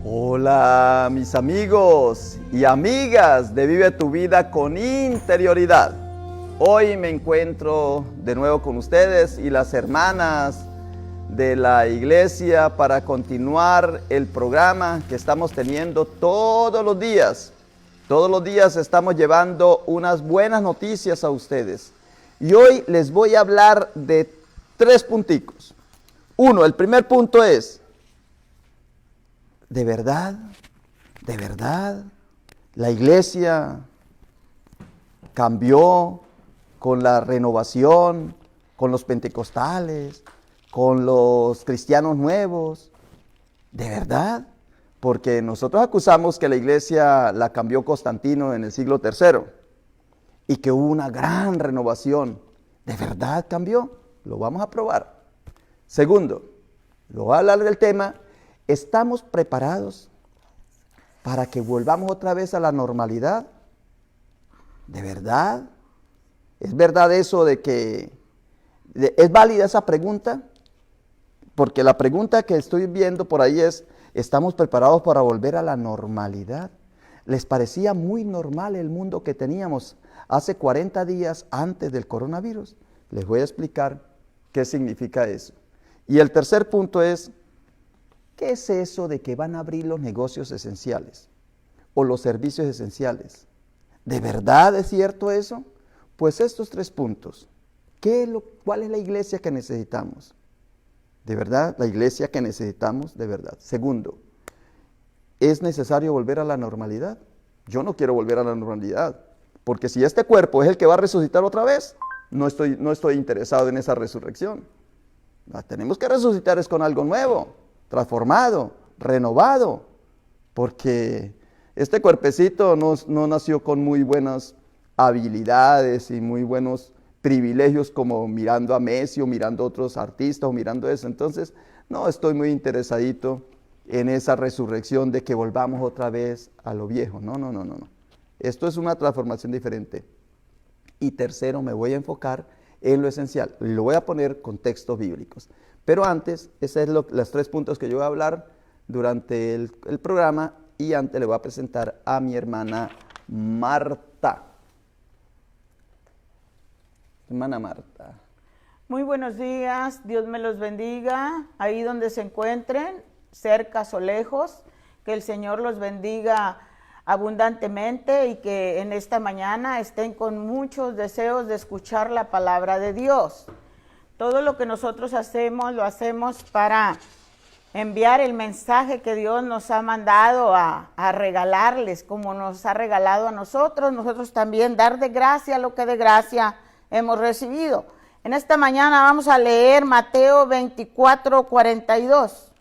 Hola mis amigos y amigas de Vive tu Vida con Interioridad. Hoy me encuentro de nuevo con ustedes y las hermanas de la iglesia para continuar el programa que estamos teniendo todos los días. Todos los días estamos llevando unas buenas noticias a ustedes. Y hoy les voy a hablar de 3 punticos. Uno, el primer punto es: ¿de verdad la iglesia cambió con la renovación, con los pentecostales, con los cristianos nuevos? ¿De verdad? Porque nosotros acusamos que la iglesia la cambió Constantino en el siglo III y que hubo una gran renovación. ¿De verdad cambió? Lo vamos a probar. Segundo, lo voy a hablar del tema: ¿estamos preparados para que volvamos otra vez a la normalidad? ¿De verdad? ¿Es verdad eso de que es válida esa pregunta? Porque la pregunta que estoy viendo por ahí es: ¿estamos preparados para volver a la normalidad? ¿Les parecía muy normal el mundo que teníamos hace 40 días antes del coronavirus? Les voy a explicar qué significa eso. Y el tercer punto es: ¿qué es eso de que van a abrir los negocios esenciales o los servicios esenciales? ¿De verdad es cierto eso? Pues estos 3 puntos. ¿Cuál es la iglesia que necesitamos? ¿De verdad? La iglesia que necesitamos, de verdad. Segundo, ¿es necesario volver a la normalidad? Yo no quiero volver a la normalidad, porque si este cuerpo es el que va a resucitar otra vez, no estoy interesado en esa resurrección. Tenemos que resucitar es con algo nuevo, transformado, renovado, porque este cuerpecito no nació con muy buenas habilidades y muy buenos privilegios, como mirando a Messi o mirando a otros artistas o mirando eso. Entonces, no estoy muy interesadito en esa resurrección de que volvamos otra vez a lo viejo. No. Esto es una transformación diferente. Y tercero, me voy a enfocar en lo esencial. Lo voy a poner con textos bíblicos. Pero antes, esos son los 3 puntos que yo voy a hablar durante el programa. Y antes le voy a presentar a mi hermana Marta. Hermana Marta. Muy buenos días, Dios me los bendiga, ahí donde se encuentren, cerca o lejos, que el Señor los bendiga abundantemente y que en esta mañana estén con muchos deseos de escuchar la palabra de Dios. Todo lo que nosotros hacemos, lo hacemos para enviar el mensaje que Dios nos ha mandado a regalarles, como nos ha regalado a nosotros también dar de gracia lo que de gracia hemos recibido. En esta mañana vamos a leer Mateo 24:42.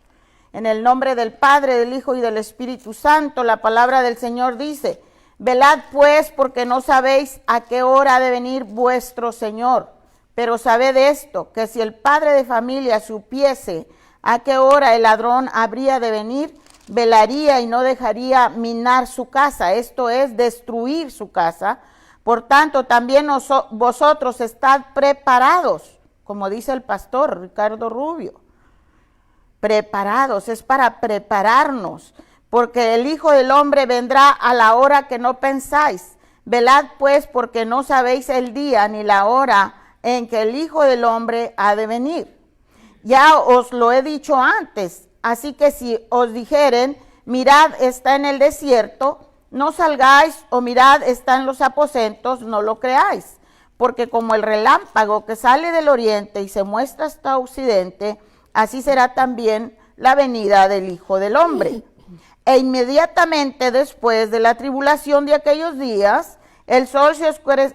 En el nombre del Padre, del Hijo y del Espíritu Santo, la palabra del Señor dice: velad pues, porque no sabéis a qué hora ha de venir vuestro Señor. Pero sabed esto, que si el padre de familia supiese a qué hora el ladrón habría de venir, velaría y no dejaría minar su casa, esto es, destruir su casa. Por tanto, también vosotros estad preparados, como dice el pastor Ricardo Rubio. Preparados, es para prepararnos, porque el Hijo del Hombre vendrá a la hora que no pensáis. Velad pues, porque no sabéis el día ni la hora en que el Hijo del Hombre ha de venir. Ya os lo he dicho antes, así que si os dijeren: mirad, está en el desierto, no salgáis, o mirad, está en los aposentos, no lo creáis, porque como el relámpago que sale del oriente y se muestra hasta occidente, así será también la venida del Hijo del Hombre. E inmediatamente después de la tribulación de aquellos días, el sol se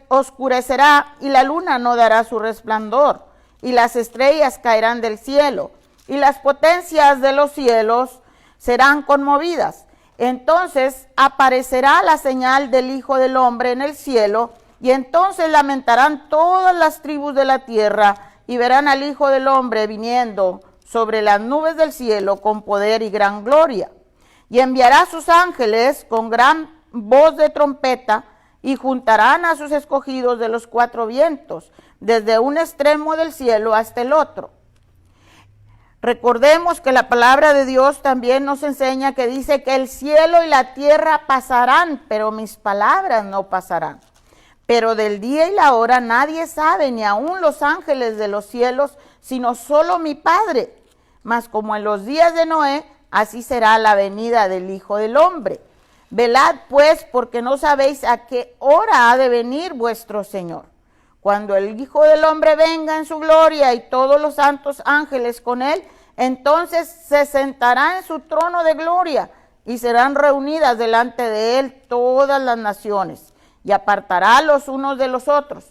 oscurecerá y la luna no dará su resplandor, y las estrellas caerán del cielo, y las potencias de los cielos serán conmovidas. Entonces aparecerá la señal del Hijo del Hombre en el cielo, y entonces lamentarán todas las tribus de la tierra, y verán al Hijo del Hombre viniendo sobre las nubes del cielo con poder y gran gloria. Y enviará a sus ángeles con gran voz de trompeta, y juntarán a sus escogidos de los 4 vientos, desde un extremo del cielo hasta el otro. Recordemos que la palabra de Dios también nos enseña que dice que el cielo y la tierra pasarán, pero mis palabras no pasarán. Pero del día y la hora nadie sabe, ni aun los ángeles de los cielos, sino solo mi Padre. Mas como en los días de Noé, así será la venida del Hijo del Hombre. Velad pues, porque no sabéis a qué hora ha de venir vuestro Señor. Cuando el Hijo del Hombre venga en su gloria y todos los santos ángeles con él, entonces se sentará en su trono de gloria y serán reunidas delante de él todas las naciones y apartará los unos de los otros,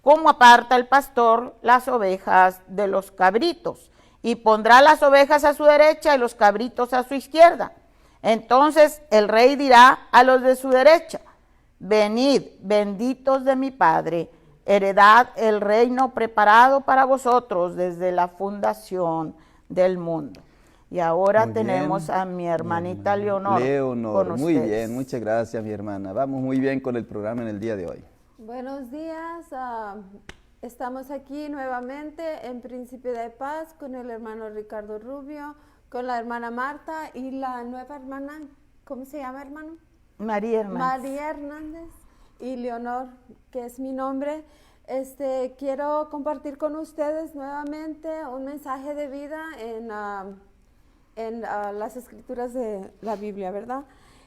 como aparta el pastor las ovejas de los cabritos, y pondrá las ovejas a su derecha y los cabritos a su izquierda. Entonces el rey dirá a los de su derecha: venid, benditos de mi Padre, heredad el reino preparado para vosotros desde la fundación del mundo. Y ahora Muy tenemos bien, a mi hermanita Leonor. Leonor, con muy ustedes. bien, muchas gracias, mi hermana. Vamos muy bien con el programa en el día de hoy. Buenos días, estamos aquí nuevamente en Príncipe de Paz con el hermano Ricardo Rubio, con la hermana Marta y la nueva hermana, ¿cómo se llama, hermano? María Hernández. María Hernández y Leonor, que es mi nombre. Quiero compartir con ustedes nuevamente un mensaje de vida en las escrituras de la Biblia, ¿verdad?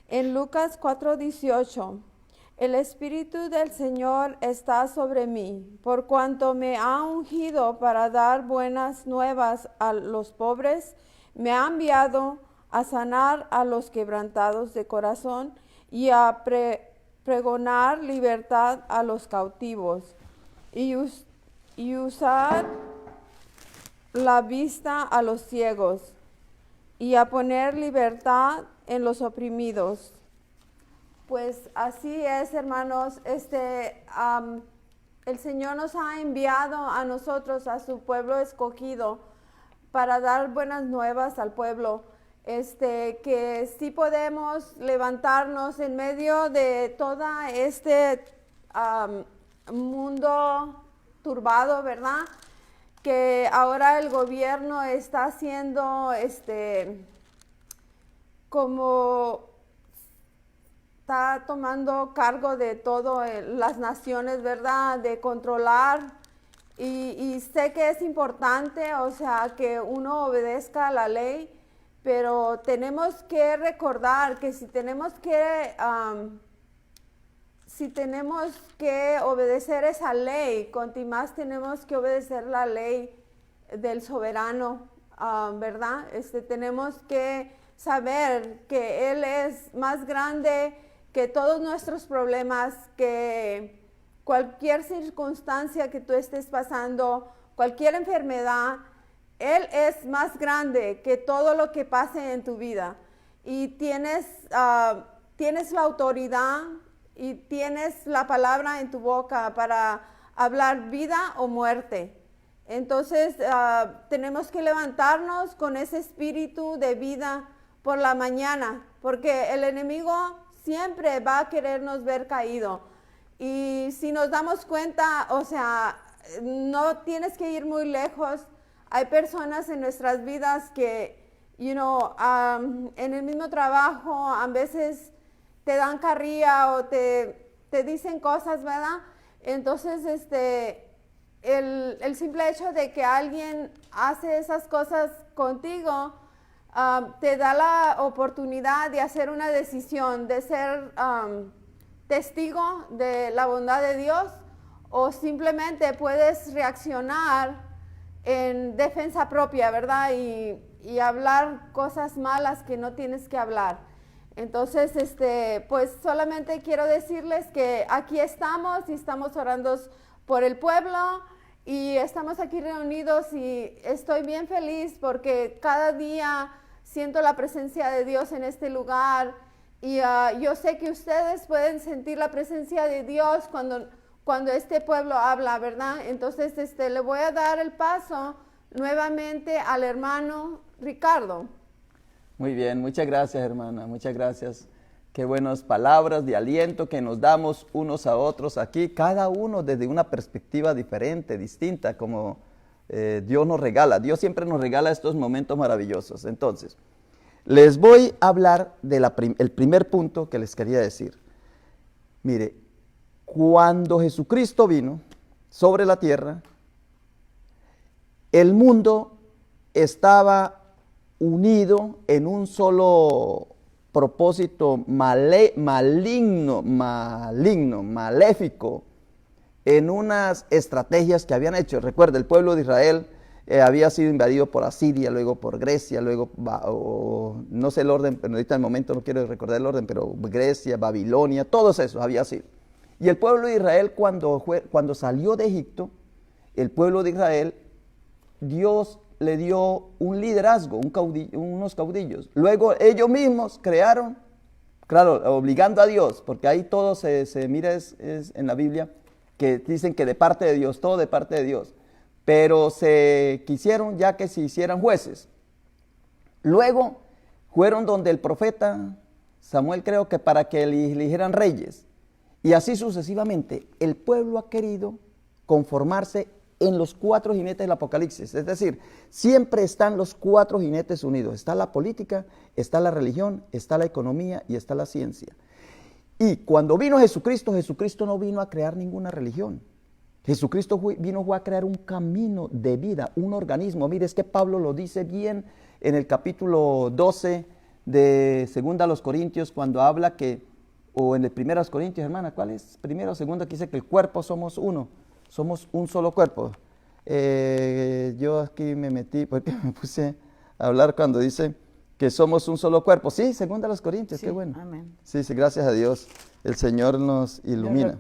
En Lucas 4:18, el Espíritu del Señor está sobre mí, por cuanto me ha ungido para dar buenas nuevas a los pobres, me ha enviado a sanar a los quebrantados de corazón y a pregonar libertad a los cautivos y usar la vista a los ciegos y a poner libertad en los oprimidos. Pues así es, hermanos, el Señor nos ha enviado a nosotros, a su pueblo escogido, para dar buenas nuevas al pueblo, que sí podemos levantarnos en medio de todo mundo turbado, ¿verdad? Que ahora el gobierno está haciendo como está tomando cargo de todas las naciones, ¿verdad? De controlar. Y sé que es importante, o sea, que uno obedezca a la ley, pero tenemos que recordar que si tenemos que obedecer esa ley, con más tenemos que obedecer la ley del soberano, ¿verdad? Tenemos que saber que Él es más grande que todos nuestros problemas, que cualquier circunstancia que tú estés pasando, cualquier enfermedad, Él es más grande que todo lo que pase en tu vida. Y tienes la autoridad y tienes la palabra en tu boca para hablar vida o muerte. Entonces tenemos que levantarnos con ese espíritu de vida por la mañana, porque el enemigo siempre va a querernos ver caído. Y si nos damos cuenta, o sea, no tienes que ir muy lejos. Hay personas en nuestras vidas que, en el mismo trabajo a veces te dan carrilla o te dicen cosas, ¿verdad? Entonces, el simple hecho de que alguien hace esas cosas contigo, te da la oportunidad de hacer una decisión, de ser testigo de la bondad de Dios, o simplemente puedes reaccionar en defensa propia, ¿verdad? Y hablar cosas malas que no tienes que hablar. Entonces, pues solamente quiero decirles que aquí estamos y estamos orando por el pueblo y estamos aquí reunidos y estoy bien feliz porque cada día siento la presencia de Dios en este lugar y yo sé que ustedes pueden sentir la presencia de Dios cuando este pueblo habla, ¿verdad? Entonces, le voy a dar el paso nuevamente al hermano Ricardo. Muy bien, muchas gracias, hermana, muchas gracias. Qué buenas palabras de aliento que nos damos unos a otros aquí, cada uno desde una perspectiva diferente, distinta, como Dios nos regala, Dios siempre nos regala estos momentos maravillosos. Entonces, les voy a hablar del primer punto que les quería decir. Mire, cuando Jesucristo vino sobre la tierra, el mundo estaba unido en un solo propósito maligno, maléfico, en unas estrategias que habían hecho. Recuerda, el pueblo de Israel había sido invadido por Asiria, luego por Grecia, luego, no sé el orden, pero ahorita en el momento no quiero recordar el orden, pero Grecia, Babilonia, todos esos había sido. Y el pueblo de Israel cuando salió de Egipto, el pueblo de Israel, Dios le dio un liderazgo, unos caudillos. Luego ellos mismos crearon, claro, obligando a Dios, porque ahí todo se mira es en la Biblia, que dicen que de parte de Dios, todo de parte de Dios. Pero se quisieron ya que se hicieran jueces. Luego fueron donde el profeta Samuel, creo que para que eligieran reyes. Y así sucesivamente, el pueblo ha querido conformarse en los 4 jinetes del Apocalipsis. Es decir, siempre están los 4 jinetes unidos. Está la política, está la religión, está la economía y está la ciencia. Y cuando vino Jesucristo, Jesucristo no vino a crear ninguna religión. Jesucristo vino a crear un camino de vida, un organismo. Mire, es que Pablo lo dice bien en el capítulo 12 de 2 Corintios, cuando habla que, o en el 1 Corintios, hermana, ¿cuál es? 1 o 2, que dice que el cuerpo somos uno, somos un solo cuerpo. Yo aquí me metí porque me puse a hablar cuando dice que somos un solo cuerpo. Sí, 2 Corintios, sí, qué bueno. Amén. Sí, gracias a Dios, el Señor nos ilumina.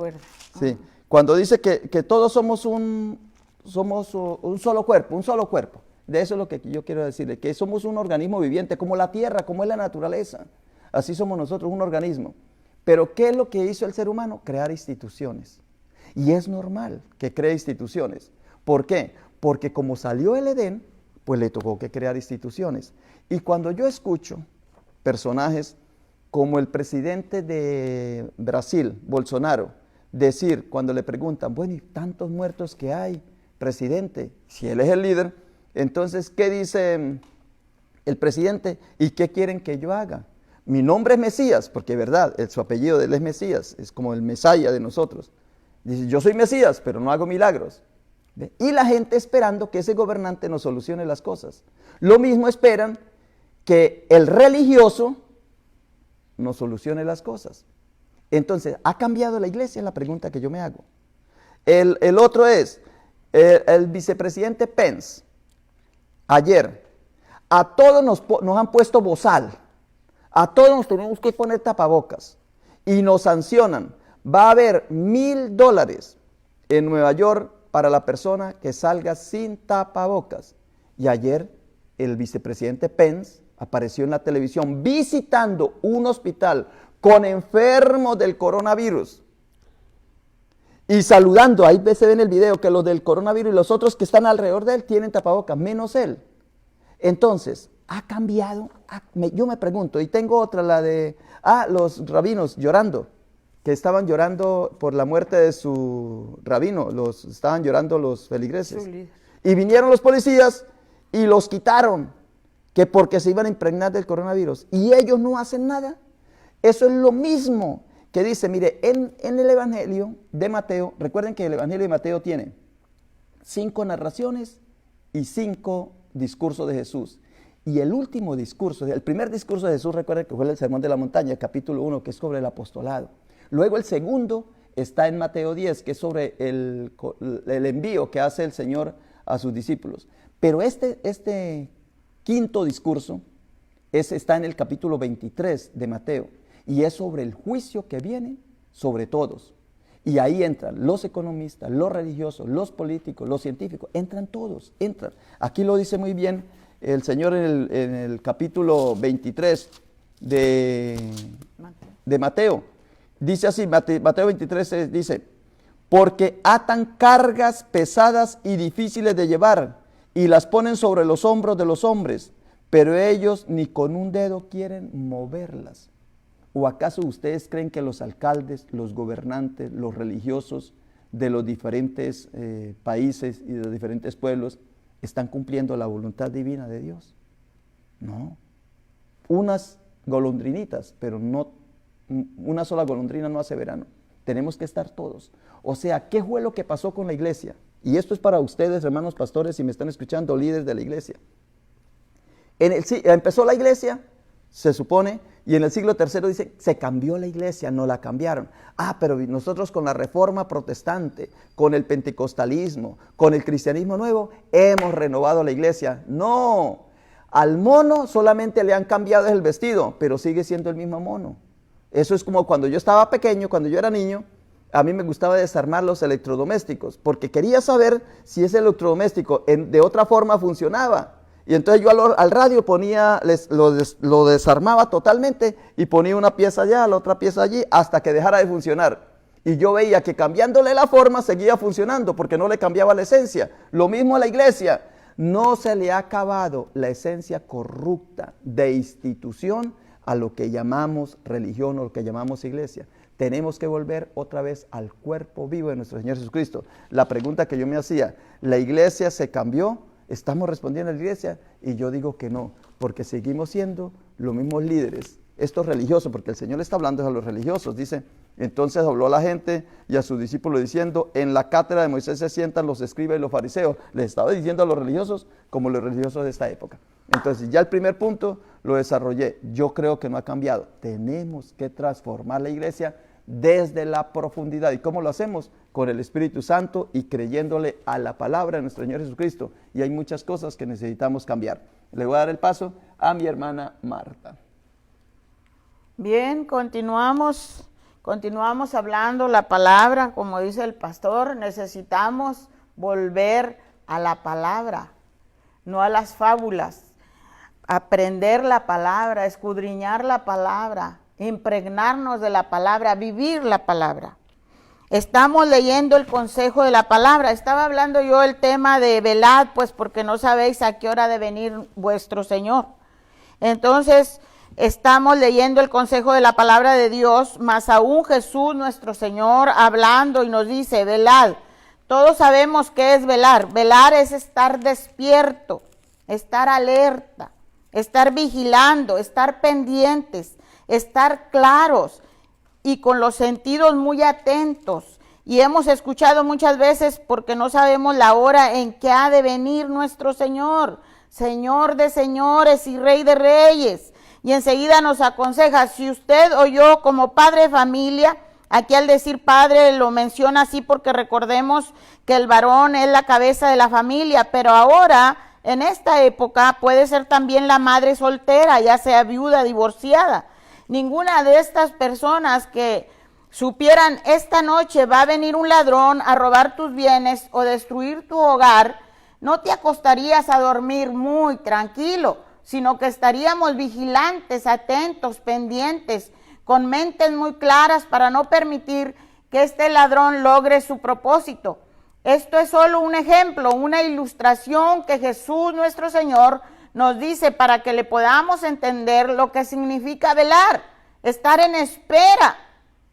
Sí. Cuando dice que todos somos un solo cuerpo, de eso es lo que yo quiero decirle, que somos un organismo viviente, como la tierra, como es la naturaleza, así somos nosotros, un organismo. Pero ¿qué es lo que hizo el ser humano? Crear instituciones. Y es normal que cree instituciones. ¿Por qué? Porque como salió el Edén, pues le tocó que crear instituciones. Y cuando yo escucho personajes como el presidente de Brasil, Bolsonaro, decir, cuando le preguntan, bueno, y tantos muertos que hay, presidente, si él es el líder, entonces, ¿qué dice el presidente? ¿Y qué quieren que yo haga? Mi nombre es Mesías, porque verdad, su apellido de él es Mesías, es como el Mesaya de nosotros. Dice, yo soy Mesías, pero no hago milagros. ¿Ve? Y la gente esperando que ese gobernante nos solucione las cosas. Lo mismo esperan que el religioso nos solucione las cosas. Entonces, ¿ha cambiado la iglesia? Es la pregunta que yo me hago. El otro es, el vicepresidente Pence, ayer, a todos nos han puesto bozal, a todos nos tenemos que poner tapabocas y nos sancionan. Va a haber $1,000 en Nueva York para la persona que salga sin tapabocas. Y ayer el vicepresidente Pence apareció en la televisión visitando un hospital con enfermos del coronavirus y saludando. Ahí se ve en el video que los del coronavirus y los otros que están alrededor de él tienen tapabocas, menos él. Entonces, ¿ha cambiado? Yo me pregunto, y tengo otra, la de los rabinos llorando, que estaban llorando por la muerte de su rabino, estaban llorando los feligreses. Y vinieron los policías y los quitaron, que porque se iban a impregnar del coronavirus. Y ellos no hacen nada. Eso es lo mismo que dice, mire, en el Evangelio de Mateo, recuerden que el Evangelio de Mateo tiene 5 narraciones y 5 discursos de Jesús. Y el último discurso, el primer discurso de Jesús, recuerden que fue el Sermón de la Montaña, el capítulo 1, que es sobre el apostolado. Luego el segundo está en Mateo 10, que es sobre el envío que hace el Señor a sus discípulos. Pero este quinto discurso está en el capítulo 23 de Mateo. Y es sobre el juicio que viene sobre todos. Y ahí entran los economistas, los religiosos, los políticos, los científicos. Entran todos, entran. Aquí lo dice muy bien el Señor en el capítulo 23 de Mateo. Dice así, Mateo 23 dice, porque atan cargas pesadas y difíciles de llevar y las ponen sobre los hombros de los hombres, pero ellos ni con un dedo quieren moverlas. ¿O acaso ustedes creen que los alcaldes, los gobernantes, los religiosos de los diferentes países y de los diferentes pueblos ¿están cumpliendo la voluntad divina de Dios? No. Unas golondrinitas, pero no, una sola golondrina no hace verano. Tenemos que estar todos. O sea, ¿qué fue lo que pasó con la iglesia? Y esto es para ustedes, hermanos pastores, si me están escuchando, líderes de la iglesia. Empezó la iglesia, se supone, y en el siglo III dice, se cambió la iglesia, no la cambiaron. Pero nosotros con la reforma protestante, con el pentecostalismo, con el cristianismo nuevo, hemos renovado la iglesia. No, al mono solamente le han cambiado el vestido, pero sigue siendo el mismo mono. Eso es como cuando yo estaba pequeño, cuando yo era niño, a mí me gustaba desarmar los electrodomésticos, porque quería saber si ese electrodoméstico de otra forma funcionaba. Y entonces yo al radio ponía, lo desarmaba totalmente y ponía una pieza allá, la otra pieza allí, hasta que dejara de funcionar. Y yo veía que cambiándole la forma seguía funcionando, porque no le cambiaba la esencia. Lo mismo a la iglesia. No se le ha acabado la esencia corrupta de institución a lo que llamamos religión o lo que llamamos iglesia. Tenemos que volver otra vez al cuerpo vivo de nuestro Señor Jesucristo. La pregunta que yo me hacía, ¿la iglesia se cambió? ¿Estamos respondiendo a la iglesia? Y yo digo que no, porque seguimos siendo los mismos líderes. Estos religiosos, porque el Señor está hablando a los religiosos, dice, entonces habló a la gente y a sus discípulos diciendo, en la cátedra de Moisés se sientan los escribas y los fariseos. Les estaba diciendo a los religiosos como los religiosos de esta época. Entonces ya el primer punto lo desarrollé. Yo creo que no ha cambiado. Tenemos que transformar la iglesia desde la profundidad. ¿Y cómo lo hacemos? Con el Espíritu Santo y creyéndole a la palabra de nuestro Señor Jesucristo. Y hay muchas cosas que necesitamos cambiar. Le voy a dar el paso a mi hermana Marta. Bien, continuamos hablando la palabra, como dice el pastor, necesitamos volver a la palabra, no a las fábulas, aprender la palabra, escudriñar la palabra, impregnarnos de la palabra, vivir la palabra. Estamos leyendo el consejo de la palabra. Estaba hablando yo el tema de velad, pues porque no sabéis a qué hora de venir vuestro Señor. Entonces, estamos leyendo el consejo de la palabra de Dios, más aún Jesús nuestro Señor hablando y nos dice, velad. Todos sabemos qué es velar. Velar es estar despierto, estar alerta, estar vigilando, estar pendientes, estar claros y con los sentidos muy atentos. Y hemos escuchado muchas veces porque no sabemos la hora en que ha de venir nuestro Señor, Señor de señores y Rey de reyes. Y enseguida nos aconseja, si usted o yo como padre de familia, aquí al decir padre lo menciona así porque recordemos que el varón es la cabeza de la familia, pero ahora en esta época puede ser también la madre soltera, ya sea viuda, divorciada. Ninguna de estas personas que supieran esta noche va a venir un ladrón a robar tus bienes o destruir tu hogar, no te acostarías a dormir muy tranquilo, sino que estaríamos vigilantes, atentos, pendientes, con mentes muy claras para no permitir que este ladrón logre su propósito. Esto es solo un ejemplo, una ilustración que Jesús nuestro Señor nos dice para que le podamos entender lo que significa velar, estar en espera.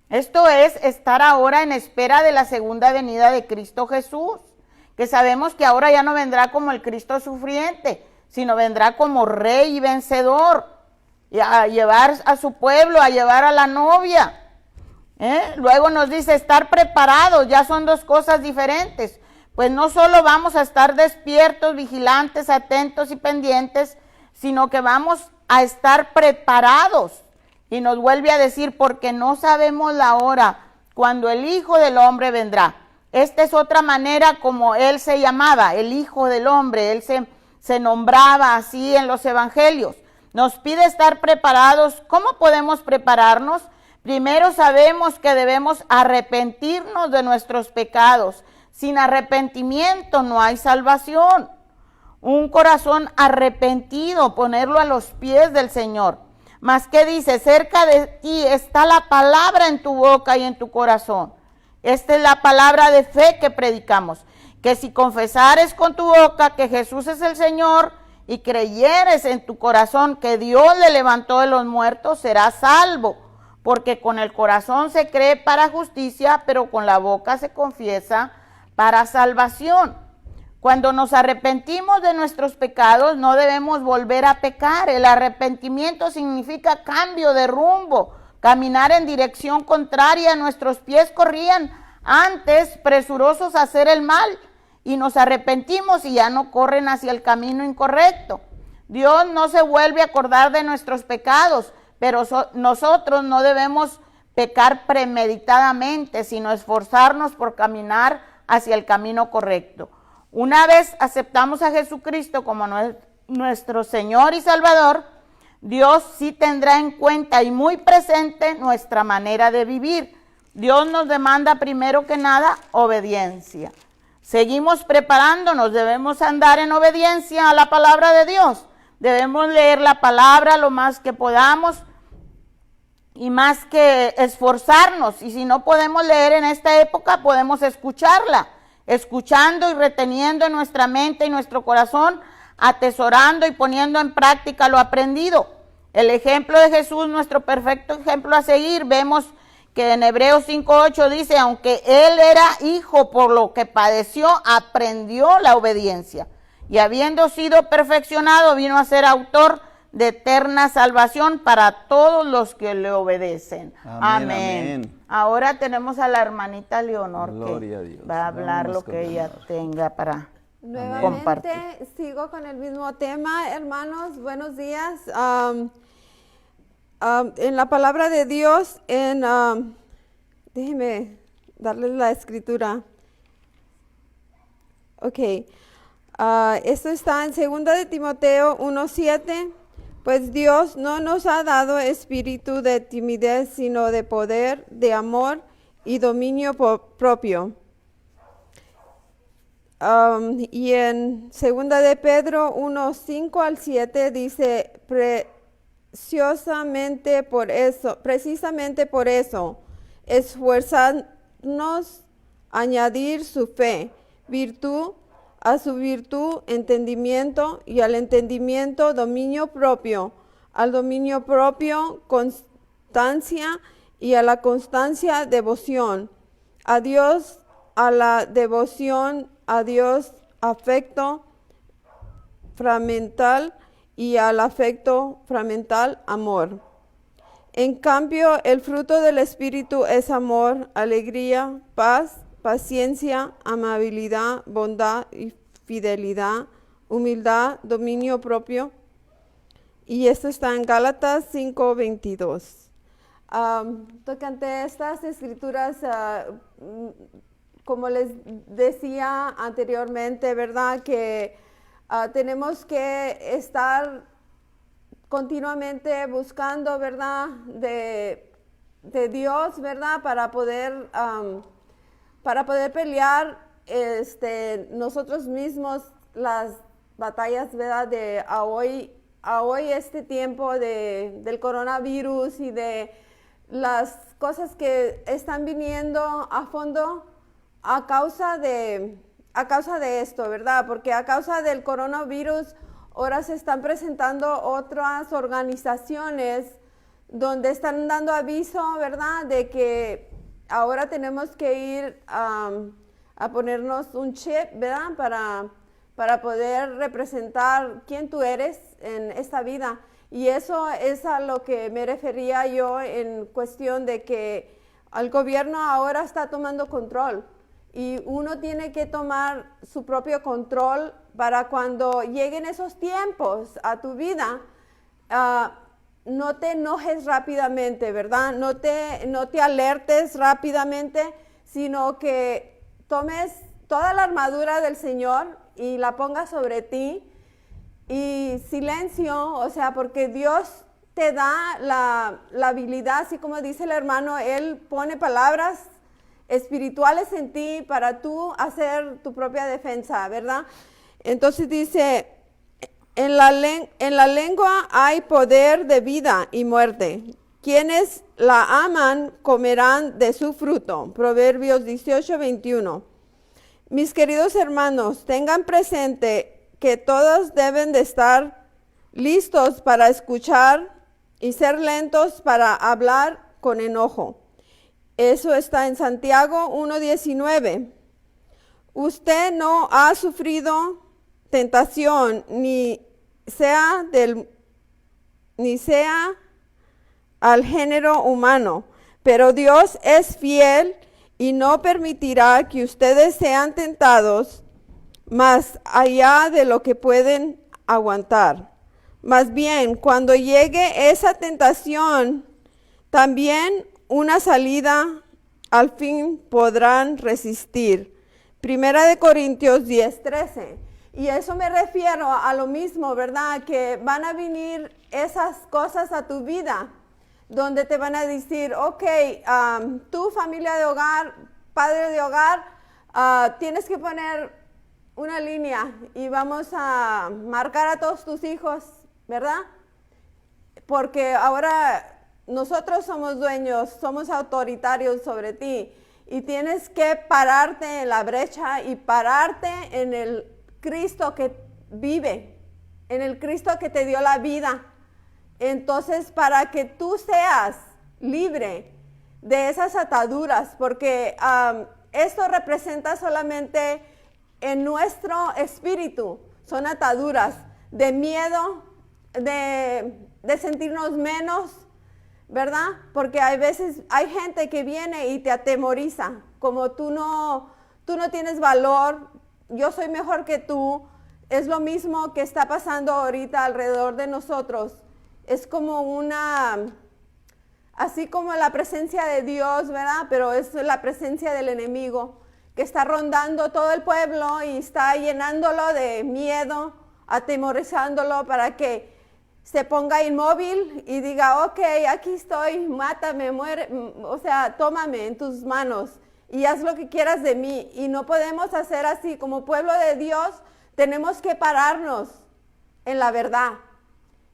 Esto es estar ahora en espera de la segunda venida de Cristo Jesús, que sabemos que ahora ya no vendrá como el Cristo sufriente, sino vendrá como rey y vencedor, y a llevar a su pueblo, a llevar a la novia. Luego nos dice estar preparados, ya son dos cosas diferentes. Pues no solo vamos a estar despiertos, vigilantes, atentos y pendientes, sino que vamos a estar preparados. Y nos vuelve a decir, porque no sabemos la hora cuando el Hijo del Hombre vendrá. Esta es otra manera como Él se llamaba, el Hijo del Hombre. Él se nombraba así en los evangelios. Nos pide estar preparados. ¿Cómo podemos prepararnos? Primero sabemos que debemos arrepentirnos de nuestros pecados. Sin arrepentimiento no hay salvación. Un corazón arrepentido, ponerlo a los pies del Señor. Mas ¿qué dice? Cerca de ti está la palabra en tu boca y en tu corazón. Esta es la palabra de fe que predicamos. Que si confesares con tu boca que Jesús es el Señor y creyeres en tu corazón que Dios le levantó de los muertos, serás salvo. Porque con el corazón se cree para justicia, pero con la boca se confiesa para salvación. Cuando nos arrepentimos de nuestros pecados, no debemos volver a pecar. El arrepentimiento significa cambio de rumbo, caminar en dirección contraria. Nuestros pies corrían antes presurosos a hacer el mal y nos arrepentimos y ya no corren hacia el camino incorrecto. Dios no se vuelve a acordar de nuestros pecados, pero nosotros no debemos pecar premeditadamente, sino esforzarnos por caminar hacia el camino correcto. Una vez aceptamos a Jesucristo como nuestro Señor y Salvador, Dios sí tendrá en cuenta y muy presente nuestra manera de vivir. Dios nos demanda primero que nada obediencia. Seguimos preparándonos, debemos andar en obediencia a la palabra de Dios. Debemos leer la palabra lo más que podamos y más que esforzarnos. Y si no podemos leer en esta época, podemos escucharla. Escuchando y reteniendo en nuestra mente y nuestro corazón, atesorando y poniendo en práctica lo aprendido. El ejemplo de Jesús, nuestro perfecto ejemplo a seguir, vemos que en Hebreos 5:8 dice, aunque él era hijo, por lo que padeció, aprendió la obediencia. Y habiendo sido perfeccionado, vino a ser autor de eterna salvación para todos los que le obedecen. Amén. Ahora tenemos a la hermanita Leonor que va a hablar lo que ella tenga para compartir. Nuevamente sigo con el mismo tema, hermanos, buenos días. En la palabra de Dios, déjenme darles la escritura. Ok, esto está en 2 de Timoteo 1:7. Pues Dios no nos ha dado espíritu de timidez, sino de poder, de amor y dominio propio. Y en 2 de Pedro 1:5-7 dice, precisamente por eso, esfuerzarnos añadir su fe, virtud, a su virtud, entendimiento, y al entendimiento, dominio propio, al dominio propio, constancia, y a la constancia, devoción. A Dios, a la devoción, a Dios, afecto framental, y al afecto framental, amor. En cambio, el fruto del Espíritu es amor, alegría, paz, paciencia, amabilidad, bondad y fidelidad, humildad, dominio propio. Y esto está en Gálatas 5:22. Tocante estas escrituras, como les decía anteriormente, ¿verdad? Que tenemos que estar continuamente buscando, ¿verdad? De Dios, ¿verdad? Para poder pelear nosotros mismos las batallas, ¿verdad? De a hoy este tiempo del coronavirus y de las cosas que están viniendo a fondo a causa de esto, ¿verdad? Porque a causa del coronavirus ahora se están presentando otras organizaciones donde están dando aviso, ¿verdad? De que ahora tenemos que ir a ponernos un chip, ¿verdad? Para poder representar quién tú eres en esta vida. Y eso es a lo que me refería yo en cuestión de que el gobierno ahora está tomando control. Y uno tiene que tomar su propio control para cuando lleguen esos tiempos a tu vida, no te enojes rápidamente, ¿verdad? No te alertes rápidamente, sino que tomes toda la armadura del Señor y la pongas sobre ti. Y silencio, o sea, porque Dios te da la habilidad, así como dice el hermano, Él pone palabras espirituales en ti para tú hacer tu propia defensa, ¿verdad? Entonces dice, en la lengua hay poder de vida y muerte. Quienes la aman comerán de su fruto. Proverbios 18:21. Mis queridos hermanos, tengan presente que todos deben de estar listos para escuchar y ser lentos para hablar con enojo. Eso está en Santiago 1:19. usted no ha sufrido tentación, ni sea al género humano, pero Dios es fiel y no permitirá que ustedes sean tentados más allá de lo que pueden aguantar. Más bien, cuando llegue esa tentación, también una salida al fin podrán resistir. Primera de Corintios 10:13. Y eso me refiero a lo mismo, ¿verdad? Que van a venir esas cosas a tu vida, donde te van a decir, ok, tú familia de hogar, padre de hogar, tienes que poner una línea y vamos a marcar a todos tus hijos, ¿verdad? Porque ahora nosotros somos dueños, somos autoritarios sobre ti y tienes que pararte en la brecha y pararte en el Cristo que vive, en el Cristo que te dio la vida. Entonces, para que tú seas libre de esas ataduras, porque esto representa solamente en nuestro espíritu, son ataduras de miedo, de sentirnos menos, ¿verdad? Porque hay veces, hay gente que viene y te atemoriza, como tú no tienes valor, yo soy mejor que tú. Es lo mismo que está pasando ahorita alrededor de nosotros. Es como así como la presencia de Dios, ¿verdad? Pero es la presencia del enemigo que está rondando todo el pueblo y está llenándolo de miedo, atemorizándolo para que se ponga inmóvil y diga, ok, aquí estoy, mátame, muere, o sea, tómame en tus manos y haz lo que quieras de mí. Y no podemos hacer así. Como pueblo de Dios tenemos que pararnos en la verdad.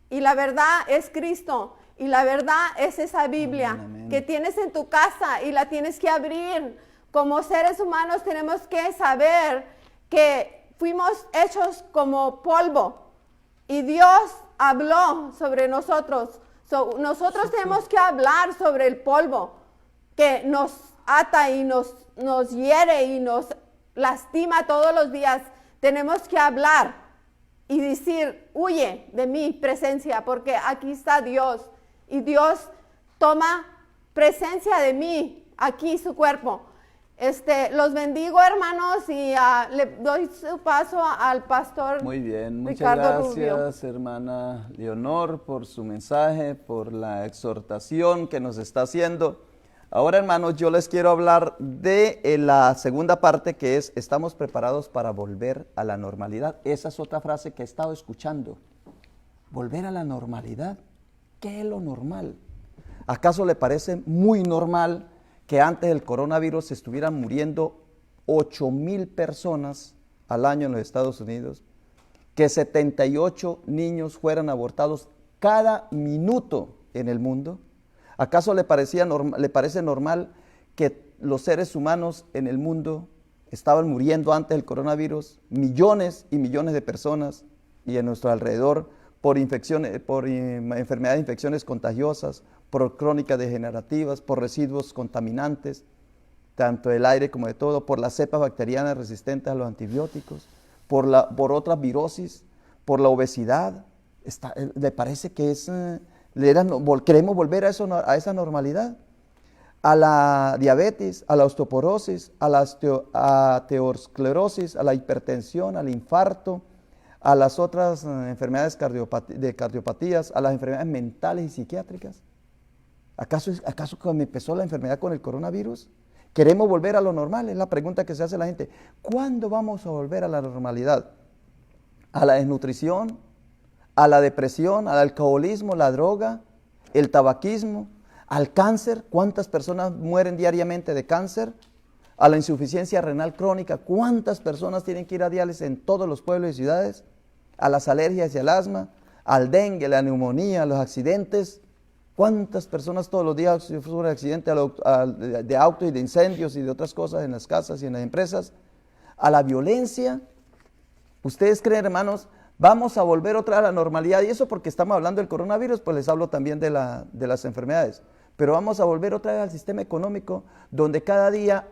Y la verdad es Cristo. Y la verdad es esa Biblia Amén. que tienes en tu casa y la tienes que abrir. Como seres humanos tenemos que saber que fuimos hechos como polvo. Y Dios habló sobre nosotros. Nosotros tenemos que hablar sobre el polvo que nos ata y nos hiere y nos lastima todos los días. Tenemos que hablar y decir, huye de mi presencia, porque aquí está Dios. Y Dios toma presencia de mí, aquí su cuerpo. Los bendigo, hermanos, y le doy su paso al pastor. Muy bien, muchas Ricardo gracias, hermana Leonor, por su mensaje, por la exhortación que nos está haciendo. Ahora, hermanos, yo les quiero hablar de la segunda parte, que es, estamos preparados para volver a la normalidad. Esa es otra frase que he estado escuchando. Volver a la normalidad. ¿Qué es lo normal? ¿Acaso le parece muy normal que antes del coronavirus estuvieran muriendo 8,000 personas al año en los Estados Unidos? Que 78 niños fueran abortados cada minuto en el mundo. ¿Acaso le parece normal que los seres humanos en el mundo estaban muriendo antes del coronavirus? Millones y millones de personas y en nuestro alrededor por infecciones, por enfermedades, infecciones contagiosas, por crónicas degenerativas, por residuos contaminantes, tanto del aire como de todo, por las cepas bacterianas resistentes a los antibióticos, por otras virosis, por la obesidad. ¿Le parece que queremos volver a esa normalidad? A la diabetes, a la osteoporosis, a la aterosclerosis, a la hipertensión, al infarto, a las otras enfermedades de cardiopatías, a las enfermedades mentales y psiquiátricas. ¿Acaso cuando empezó la enfermedad con el coronavirus? ¿Queremos volver a lo normal? Es la pregunta que se hace la gente. ¿Cuándo vamos a volver a la normalidad? ¿A la desnutrición? ¿A la depresión? ¿Al alcoholismo? ¿La droga? ¿El tabaquismo? ¿Al cáncer? ¿Cuántas personas mueren diariamente de cáncer? ¿A la insuficiencia renal crónica? ¿Cuántas personas tienen que ir a diálisis en todos los pueblos y ciudades? ¿A las alergias y al asma? ¿Al dengue, la neumonía, a los accidentes? ¿Cuántas personas todos los días sufren accidentes de auto y de incendios y de otras cosas en las casas y en las empresas? ¿A la violencia? ¿Ustedes creen, hermanos, vamos a volver otra vez a la normalidad? Y eso porque estamos hablando del coronavirus, pues les hablo también de las enfermedades. Pero vamos a volver otra vez al sistema económico donde cada día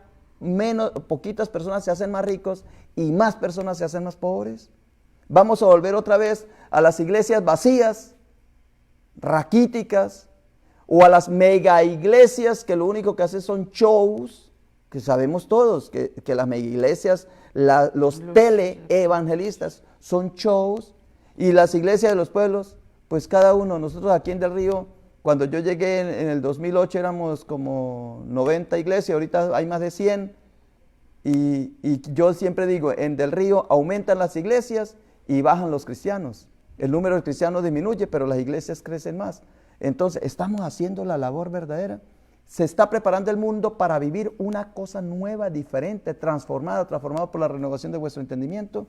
poquitas personas se hacen más ricos y más personas se hacen más pobres. Vamos a volver otra vez a las iglesias vacías, raquíticas, o a las mega iglesias que lo único que hacen son shows, que sabemos todos que las mega iglesias, los teleevangelistas son shows, y las iglesias de los pueblos, pues cada uno, nosotros aquí en Del Río, cuando yo llegué en el 2008 éramos como 90 iglesias, ahorita hay más de 100, y yo siempre digo, en Del Río aumentan las iglesias y bajan los cristianos. El número de cristianos disminuye, pero las iglesias crecen más. Entonces, estamos haciendo la labor verdadera. Se está preparando el mundo para vivir una cosa nueva, diferente, transformada por la renovación de vuestro entendimiento.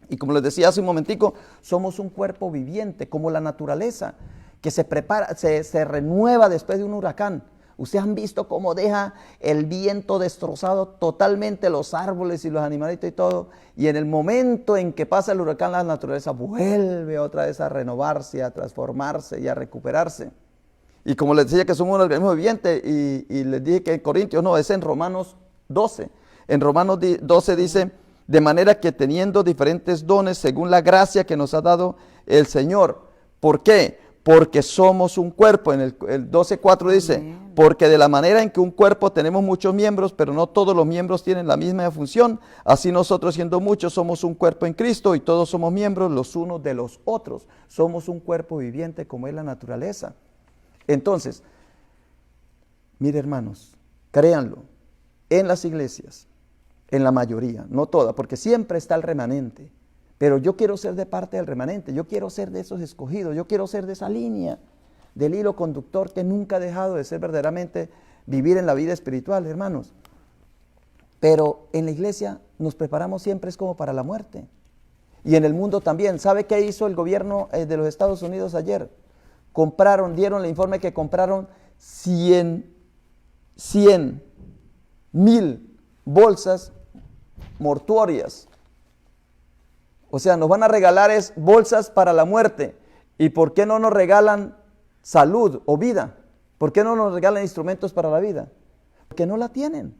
Y como les decía hace un momentico, somos un cuerpo viviente, como la naturaleza, que se prepara, se renueva después de un huracán. Ustedes han visto cómo deja el viento destrozado totalmente los árboles y los animalitos y todo, y en el momento en que pasa el huracán, la naturaleza vuelve otra vez a renovarse, a transformarse y a recuperarse. Y como les decía que somos un organismo viviente, y les dije que en Corintios, no, es en Romanos 12. En Romanos 12 dice, de manera que teniendo diferentes dones según la gracia que nos ha dado el Señor. ¿Por qué? Porque somos un cuerpo. En el 12:4 dice, porque de la manera en que un cuerpo tenemos muchos miembros, pero no todos los miembros tienen la misma función, así nosotros siendo muchos somos un cuerpo en Cristo y todos somos miembros los unos de los otros. Somos un cuerpo viviente como es la naturaleza. Entonces, mire hermanos, créanlo, en las iglesias, en la mayoría, no todas, porque siempre está el remanente. Pero yo quiero ser de parte del remanente, yo quiero ser de esos escogidos, yo quiero ser de esa línea, del hilo conductor que nunca ha dejado de ser verdaderamente vivir en la vida espiritual, hermanos. Pero en la iglesia nos preparamos siempre es como para la muerte. Y en el mundo también. ¿Sabe qué hizo el gobierno de los Estados Unidos ayer? Dieron el informe que compraron 100,000 bolsas mortuorias. O sea, nos van a regalar bolsas para la muerte. ¿Y por qué no nos regalan salud o vida? ¿Por qué no nos regalan instrumentos para la vida? Porque no la tienen.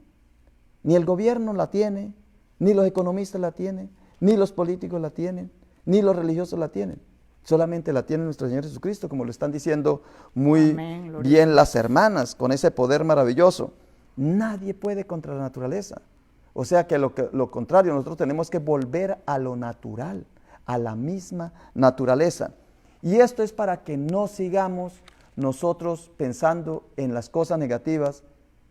Ni el gobierno la tiene, ni los economistas la tienen, ni los políticos la tienen, ni los religiosos la tienen. Solamente la tiene nuestro Señor Jesucristo, como lo están diciendo muy bien las hermanas, con ese poder maravilloso. Nadie puede contra la naturaleza. O sea que lo contrario, nosotros tenemos que volver a lo natural, a la misma naturaleza. Y esto es para que no sigamos nosotros pensando en las cosas negativas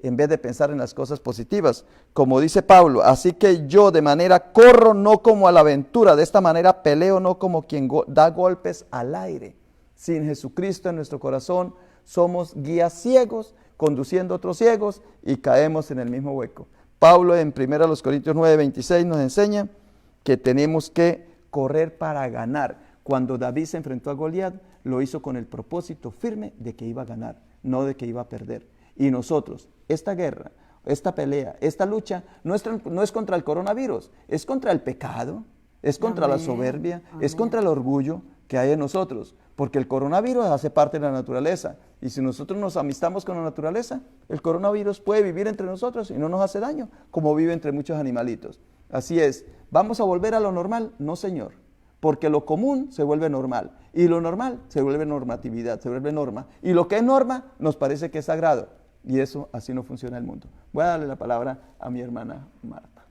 en vez de pensar en las cosas positivas. Como dice Pablo, así que yo de manera corro no como a la aventura, de esta manera peleo no como quien da golpes al aire. Sin Jesucristo en nuestro corazón somos guías ciegos, conduciendo a otros ciegos y caemos en el mismo hueco. Pablo en 1 Corintios 9:26 nos enseña que tenemos que correr para ganar. Cuando David se enfrentó a Goliat, lo hizo con el propósito firme de que iba a ganar, no de que iba a perder. Y nosotros, esta guerra, esta pelea, esta lucha, no es contra el coronavirus, es contra el pecado, es contra la soberbia, es contra el orgullo que hay en nosotros. Porque el coronavirus hace parte de la naturaleza. Y si nosotros nos amistamos con la naturaleza, el coronavirus puede vivir entre nosotros y no nos hace daño, como vive entre muchos animalitos. Así es, ¿vamos a volver a lo normal? No, señor. Porque lo común se vuelve normal. Y lo normal se vuelve normatividad, se vuelve norma. Y lo que es norma nos parece que es sagrado. Y eso, así no funciona el mundo. Voy a darle la palabra a mi hermana Marta.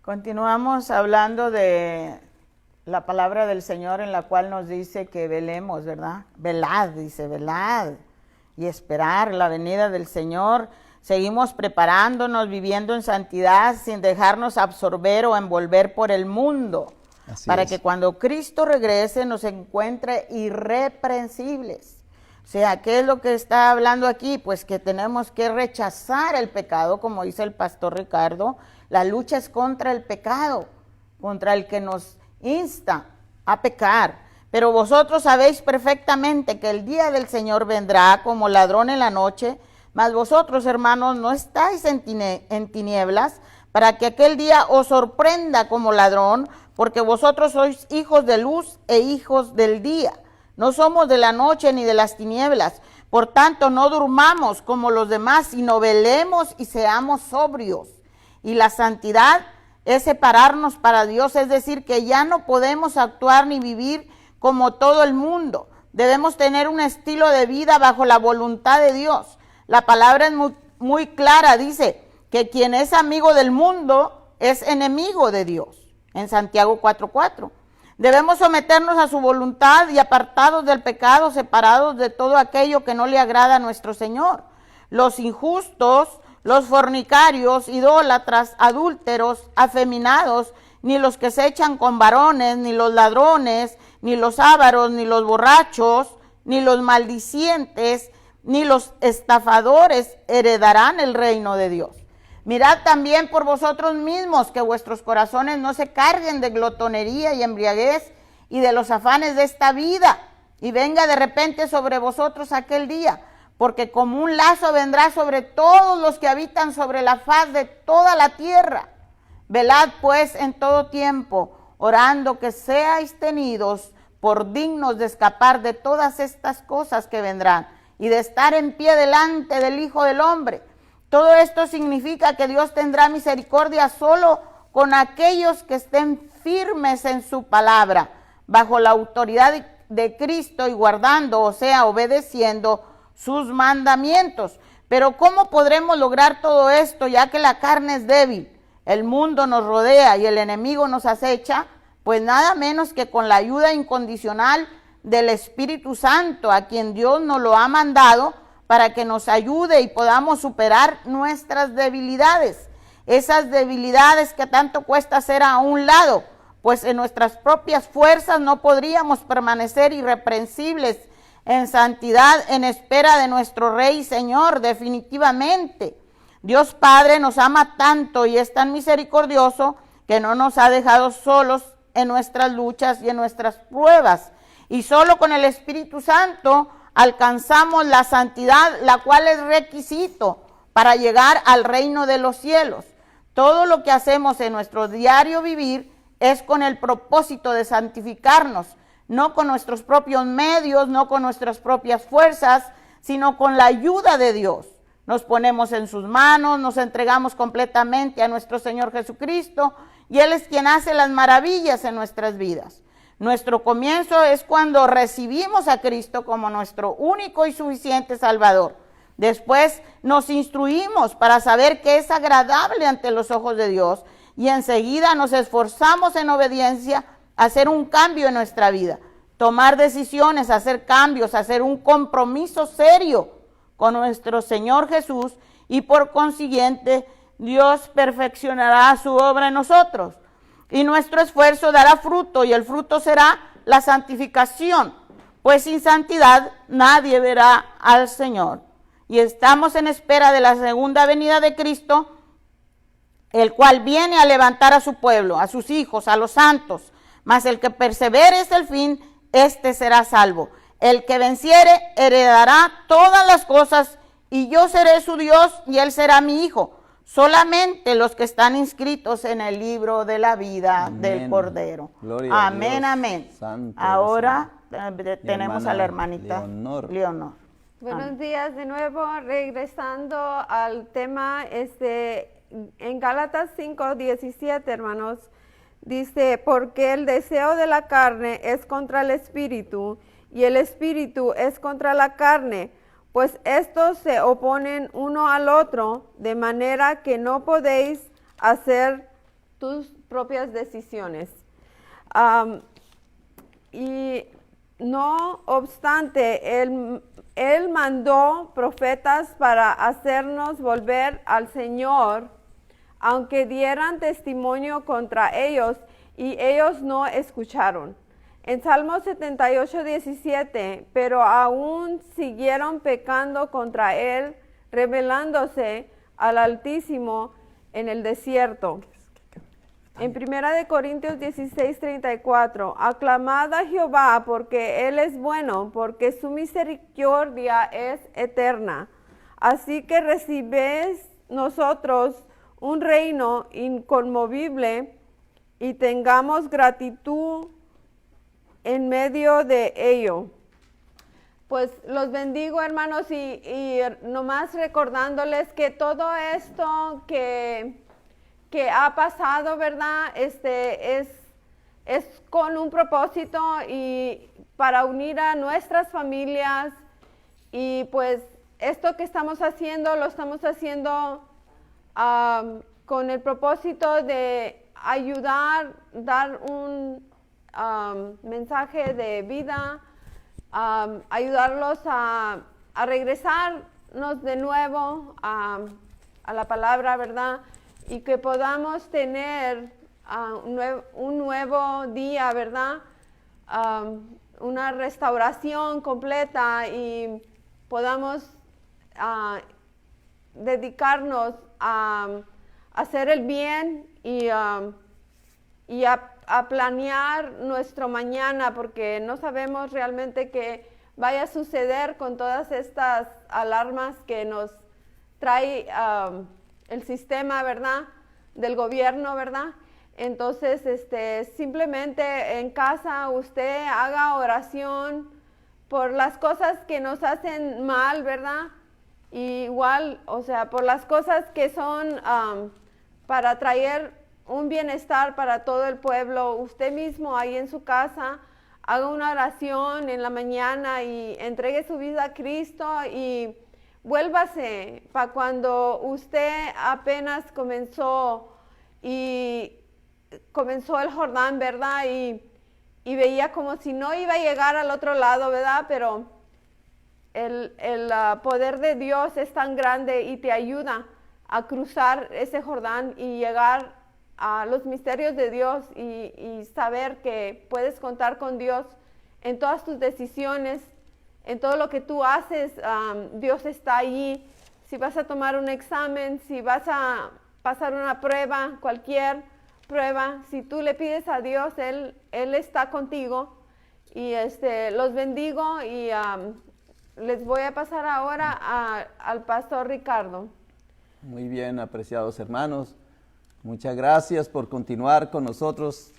Continuamos hablando de la palabra del Señor en la cual nos dice que velemos, ¿verdad? Velad, dice, velad y esperar la venida del Señor. Seguimos preparándonos, viviendo en santidad sin dejarnos absorber o envolver por el mundo. Así para que cuando Cristo regrese nos encuentre irreprensibles. O sea, ¿qué es lo que está hablando aquí? Pues que tenemos que rechazar el pecado, como dice el pastor Ricardo. La lucha es contra el pecado, contra el que nos insta a pecar. Pero vosotros sabéis perfectamente que el día del Señor vendrá como ladrón en la noche, mas vosotros, hermanos, no estáis en tinieblas, para que aquel día os sorprenda como ladrón, porque vosotros sois hijos de luz e hijos del día. No somos de la noche ni de las tinieblas. Por tanto, no durmamos como los demás, sino velemos y seamos sobrios. Y la santidad es separarnos para Dios, es decir, que ya no podemos actuar ni vivir como todo el mundo. Debemos tener un estilo de vida bajo la voluntad de Dios. La palabra es muy clara, dice que quien es amigo del mundo es enemigo de Dios, en Santiago 4:4. Debemos someternos a su voluntad y apartados del pecado, separados de todo aquello que no le agrada a nuestro Señor. Los injustos, los fornicarios, idólatras, adúlteros, afeminados, ni los que se echan con varones, ni los ladrones, ni los ávaros, ni los borrachos, ni los maldicientes, ni los estafadores heredarán el reino de Dios. Mirad también por vosotros mismos que vuestros corazones no se carguen de glotonería y embriaguez y de los afanes de esta vida, y venga de repente sobre vosotros aquel día, porque como un lazo vendrá sobre todos los que habitan sobre la faz de toda la tierra. Velad pues en todo tiempo, orando que seáis tenidos por dignos de escapar de todas estas cosas que vendrán y de estar en pie delante del Hijo del Hombre. Todo esto significa que Dios tendrá misericordia solo con aquellos que estén firmes en su palabra, bajo la autoridad de Cristo y guardando, o sea, obedeciendo sus mandamientos. Pero ¿cómo podremos lograr todo esto, ya que la carne es débil, el mundo nos rodea y el enemigo nos acecha? Pues nada menos que con la ayuda incondicional del Espíritu Santo, a quien Dios nos lo ha mandado para que nos ayude y podamos superar nuestras debilidades. Esas debilidades que tanto cuesta hacer a un lado, pues en nuestras propias fuerzas no podríamos permanecer irreprensibles en santidad en espera de nuestro Rey y Señor, definitivamente. Dios Padre nos ama tanto y es tan misericordioso que no nos ha dejado solos en nuestras luchas y en nuestras pruebas. Y solo con el Espíritu Santo alcanzamos la santidad, la cual es requisito para llegar al reino de los cielos. Todo lo que hacemos en nuestro diario vivir es con el propósito de santificarnos, no con nuestros propios medios, no con nuestras propias fuerzas, sino con la ayuda de Dios. Nos ponemos en sus manos, nos entregamos completamente a nuestro Señor Jesucristo y Él es quien hace las maravillas en nuestras vidas. Nuestro comienzo es cuando recibimos a Cristo como nuestro único y suficiente Salvador. Después nos instruimos para saber que es agradable ante los ojos de Dios y enseguida nos esforzamos en obediencia a hacer un cambio en nuestra vida, tomar decisiones, hacer cambios, hacer un compromiso serio con nuestro Señor Jesús y por consiguiente Dios perfeccionará su obra en nosotros. Y nuestro esfuerzo dará fruto, y el fruto será la santificación, pues sin santidad nadie verá al Señor. Y estamos en espera de la segunda venida de Cristo, el cual viene a levantar a su pueblo, a sus hijos, a los santos. Mas el que persevere hasta el fin, éste será salvo. El que venciere heredará todas las cosas, y yo seré su Dios, y él será mi hijo. Solamente los que están inscritos en el libro de la vida del Cordero. Gloria amén, a Dios. amén. Santo Ahora eres tenemos a la hermanita Leonor. Buenos días de nuevo, regresando al tema en Gálatas 5:17, hermanos. Dice, porque el deseo de la carne es contra el espíritu y el espíritu es contra la carne, pues estos se oponen uno al otro, de manera que no podéis hacer tus propias decisiones. Y no obstante, él mandó profetas para hacernos volver al Señor, aunque dieran testimonio contra ellos, y ellos no escucharon. En Salmo 78:17, pero aún siguieron pecando contra él, rebelándose al Altísimo en el desierto. En 1 Corintios 16:34, aclamad a Jehová porque Él es bueno, porque su misericordia es eterna. Así que recibéis nosotros un reino inconmovible y tengamos gratitud en medio de ello. pues los bendigo, hermanos, y nomás recordándoles que todo esto que ha pasado, ¿verdad? Es con un propósito y para unir a nuestras familias, y pues esto que estamos haciendo lo estamos haciendo con el propósito de ayudar, dar un mensaje de vida, ayudarlos a regresarnos de nuevo a la palabra, ¿verdad? Y que podamos tener un nuevo día, ¿verdad? Una restauración completa y podamos dedicarnos a hacer el bien y a planear nuestro mañana, porque no sabemos realmente qué vaya a suceder con todas estas alarmas que nos trae el sistema, ¿verdad? Del gobierno, ¿verdad? Entonces, simplemente en casa usted haga oración por las cosas que nos hacen mal, ¿verdad? Y igual, o sea, por las cosas que son para traer un bienestar para todo el pueblo. Usted mismo ahí en su casa haga una oración en la mañana y entregue su vida a Cristo y vuélvase para cuando usted apenas comenzó el Jordán, ¿verdad? Y veía como si no iba a llegar al otro lado, ¿verdad? Pero el poder de Dios es tan grande y te ayuda a cruzar ese Jordán y llegar a los misterios de Dios y saber que puedes contar con Dios en todas tus decisiones, en todo lo que tú haces. Dios está allí. Si vas a tomar un examen, si vas a pasar una prueba, cualquier prueba, si tú le pides a Dios, Él está contigo. Y los bendigo y les voy a pasar ahora al pastor Ricardo. Muy bien, apreciados hermanos. Muchas gracias por continuar con nosotros,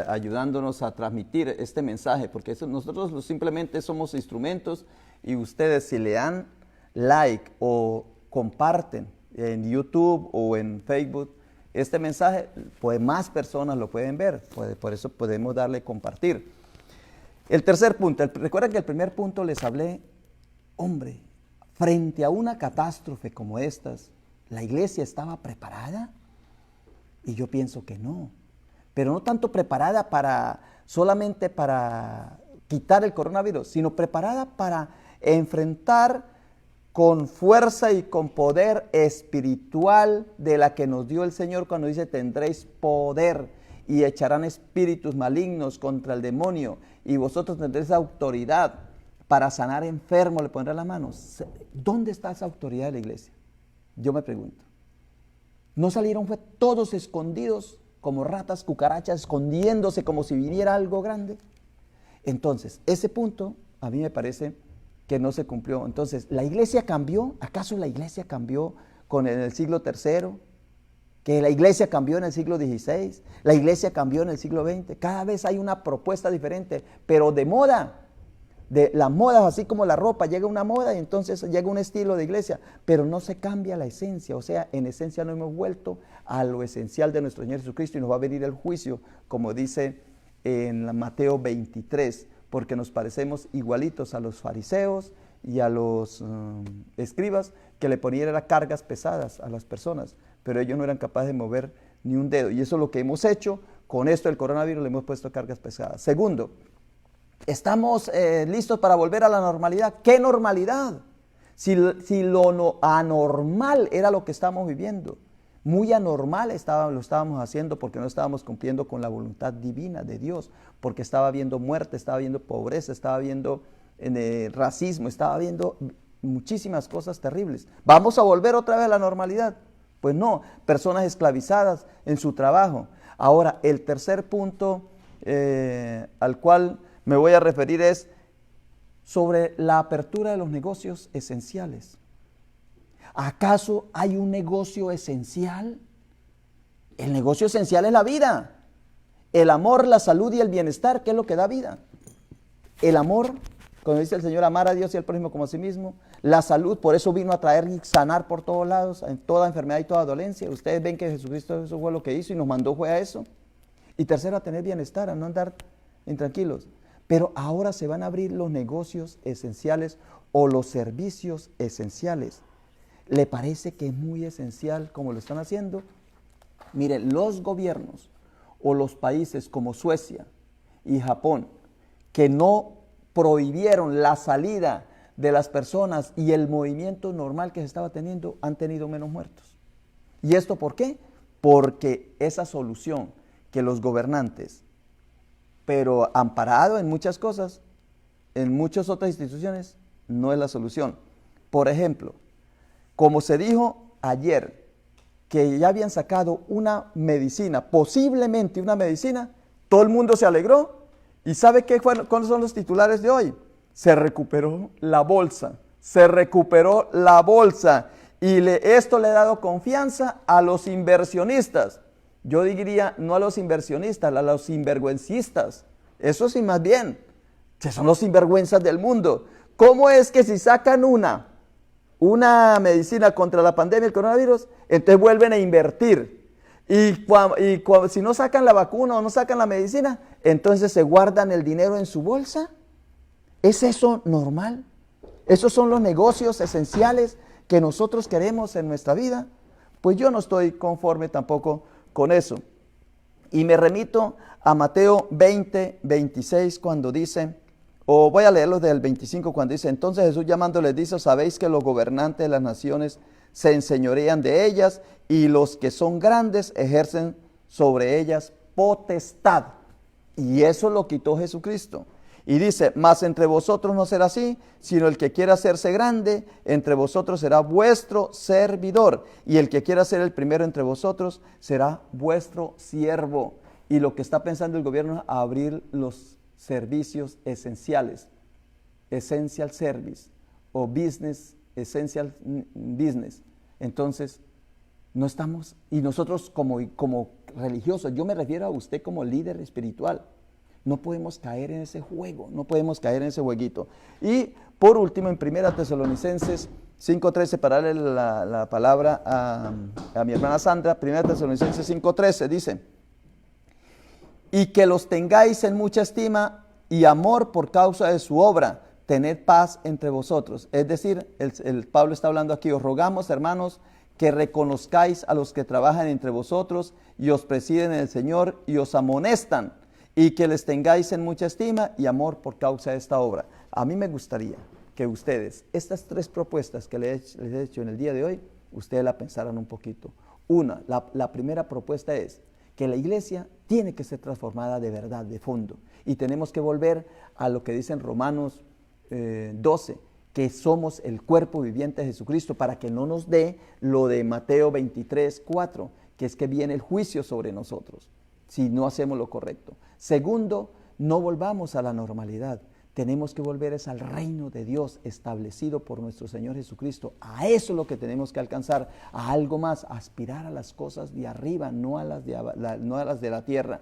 ayudándonos a transmitir este mensaje, porque nosotros simplemente somos instrumentos y ustedes si le dan like o comparten en YouTube o en Facebook este mensaje, pues más personas lo pueden ver, por eso podemos darle compartir. El tercer punto, recuerden que el primer punto les hablé, hombre, frente a una catástrofe como estas, ¿la iglesia estaba preparada? Y yo pienso que no, pero no tanto preparada solamente para quitar el coronavirus, sino preparada para enfrentar con fuerza y con poder espiritual de la que nos dio el Señor cuando dice tendréis poder y echarán espíritus malignos contra el demonio y vosotros tendréis autoridad para sanar enfermos, le pondré las manos. ¿Dónde está esa autoridad de la iglesia? Yo me pregunto. No salieron, fue todos escondidos como ratas, cucarachas, escondiéndose como si viniera algo grande. Entonces, ese punto a mí me parece que no se cumplió. Entonces, ¿la iglesia cambió? ¿Acaso la iglesia cambió en el siglo III? ¿Que la iglesia cambió en el siglo XVI? ¿La iglesia cambió en el siglo XX? Cada vez hay una propuesta diferente, pero de moda. De las modas, así como la ropa, llega una moda y entonces llega un estilo de iglesia, pero no se cambia la esencia, o sea, en esencia no hemos vuelto a lo esencial de nuestro Señor Jesucristo y nos va a venir el juicio, como dice en Mateo 23, porque nos parecemos igualitos a los fariseos y a los escribas que le ponían cargas pesadas a las personas, pero ellos no eran capaces de mover ni un dedo, y eso es lo que hemos hecho con esto del coronavirus, le hemos puesto cargas pesadas. Segundo, ¿estamos listos para volver a la normalidad? ¿Qué normalidad? Si lo anormal era lo que estamos viviendo, muy anormal lo estábamos haciendo porque no estábamos cumpliendo con la voluntad divina de Dios, porque estaba habiendo muerte, estaba habiendo pobreza, estaba habiendo racismo, estaba habiendo muchísimas cosas terribles. ¿Vamos a volver otra vez a la normalidad? Pues no, personas esclavizadas en su trabajo. Ahora, el tercer punto al cual me voy a referir es sobre la apertura de los negocios esenciales. ¿Acaso hay un negocio esencial? El negocio esencial es la vida. El amor, la salud y el bienestar, ¿qué es lo que da vida? El amor Cuando dice el Señor amar a Dios y al prójimo como a sí mismo. La salud, por eso vino a traer y sanar por todos lados, en toda enfermedad y toda dolencia. Ustedes ven que Jesucristo eso fue lo que hizo y nos mandó fue a eso. Y tercero, a tener bienestar, a no andar intranquilos. Pero ahora se van a abrir los negocios esenciales o los servicios esenciales. ¿Le parece que es muy esencial como lo están haciendo? Miren, los gobiernos o los países como Suecia y Japón, que no prohibieron la salida de las personas y el movimiento normal que se estaba teniendo, han tenido menos muertos. ¿Y esto por qué? Porque esa solución que los gobernantes, pero amparado en muchas cosas, en muchas otras instituciones, no es la solución. Por ejemplo, como se dijo ayer, que ya habían sacado una medicina, posiblemente una medicina, todo el mundo se alegró. ¿Y sabe cuáles son los titulares de hoy? Se recuperó la bolsa, se recuperó la bolsa. Y esto le ha dado confianza a los inversionistas. Yo diría, no a los inversionistas, a los sinvergüencistas. Eso sí, más bien, que son los sinvergüenzas del mundo. ¿Cómo es que si sacan una medicina contra la pandemia del coronavirus, entonces vuelven a invertir? Y si no sacan la vacuna o no sacan la medicina, entonces se guardan el dinero en su bolsa. ¿Es eso normal? ¿Esos son los negocios esenciales que nosotros queremos en nuestra vida? Pues yo no estoy conforme tampoco con eso. Y me remito a Mateo 20, 26 cuando dice, o voy a leerlo del 25 cuando dice, entonces Jesús llamándoles dice, sabéis que los gobernantes de las naciones se enseñorean de ellas y los que son grandes ejercen sobre ellas potestad. Y eso lo quitó Jesucristo. Y dice, mas entre vosotros no será así, sino el que quiera hacerse grande, entre vosotros será vuestro servidor. Y el que quiera ser el primero entre vosotros será vuestro siervo. Y lo que está pensando el gobierno es abrir los servicios esenciales, essential service o business, essential business. Entonces, no estamos, y nosotros como religiosos, yo me refiero a usted como líder espiritual, no podemos caer en ese juego, no podemos caer en ese jueguito. Y por último, en 1 Tesalonicenses 5:13, para darle la palabra a mi hermana Sandra, 1 Tesalonicenses 5:13 dice, y que los tengáis en mucha estima y amor por causa de su obra, tened paz entre vosotros. Es decir, el Pablo está hablando aquí, os rogamos, hermanos, que reconozcáis a los que trabajan entre vosotros y os presiden en el Señor y os amonestan, y que les tengáis en mucha estima y amor por causa de esta obra. A mí me gustaría que ustedes, estas tres propuestas que les he hecho en el día de hoy, ustedes la pensaran un poquito. Una, la primera propuesta es que la iglesia tiene que ser transformada de verdad, de fondo. Y tenemos que volver a lo que dice en Romanos 12, que somos el cuerpo viviente de Jesucristo, para que no nos dé lo de Mateo 23:4, que es que viene el juicio sobre nosotros si no hacemos lo correcto. Segundo, no volvamos a la normalidad. Tenemos que volver al reino de Dios establecido por nuestro Señor Jesucristo. A eso es lo que tenemos que alcanzar, a algo más, a aspirar a las cosas de arriba, no a las de la tierra.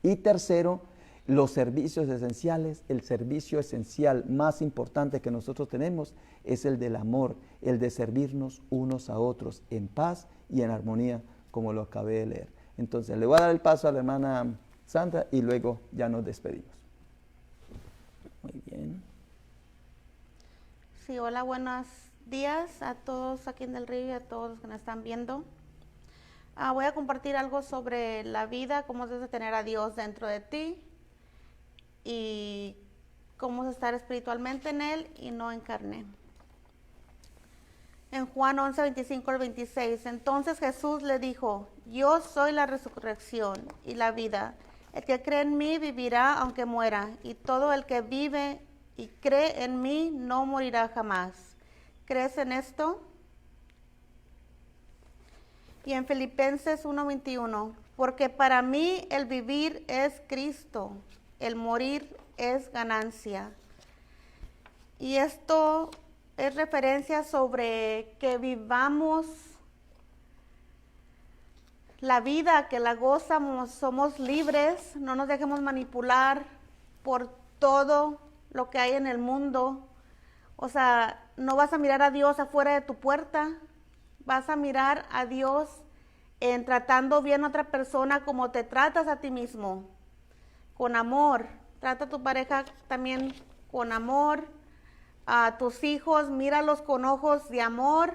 Y tercero, los servicios esenciales. El servicio esencial más importante que nosotros tenemos es el del amor, el de servirnos unos a otros en paz y en armonía, como lo acabé de leer. Entonces, le voy a dar el paso a la hermana Sandra y luego ya nos despedimos. Muy bien. Sí, hola, buenos días a todos aquí en el río y a todos los que nos están viendo. Voy a compartir algo sobre la vida, cómo debes tener a Dios dentro de ti y cómo estar espiritualmente en Él y no en carne. En Juan 11, 25 al 26, entonces Jesús le dijo, yo soy la resurrección y la vida. El que cree en mí vivirá aunque muera, y todo el que vive y cree en mí no morirá jamás. ¿Crees en esto? Y en Filipenses 1:21, porque para mí el vivir es Cristo, el morir es ganancia. Y esto es referencia sobre que vivamos la vida, que la gozamos, somos libres, no nos dejemos manipular por todo lo que hay en el mundo. O sea, no vas a mirar a Dios afuera de tu puerta, vas a mirar a Dios en tratando bien a otra persona como te tratas a ti mismo, con amor. Trata a tu pareja también con amor, a tus hijos, míralos con ojos de amor.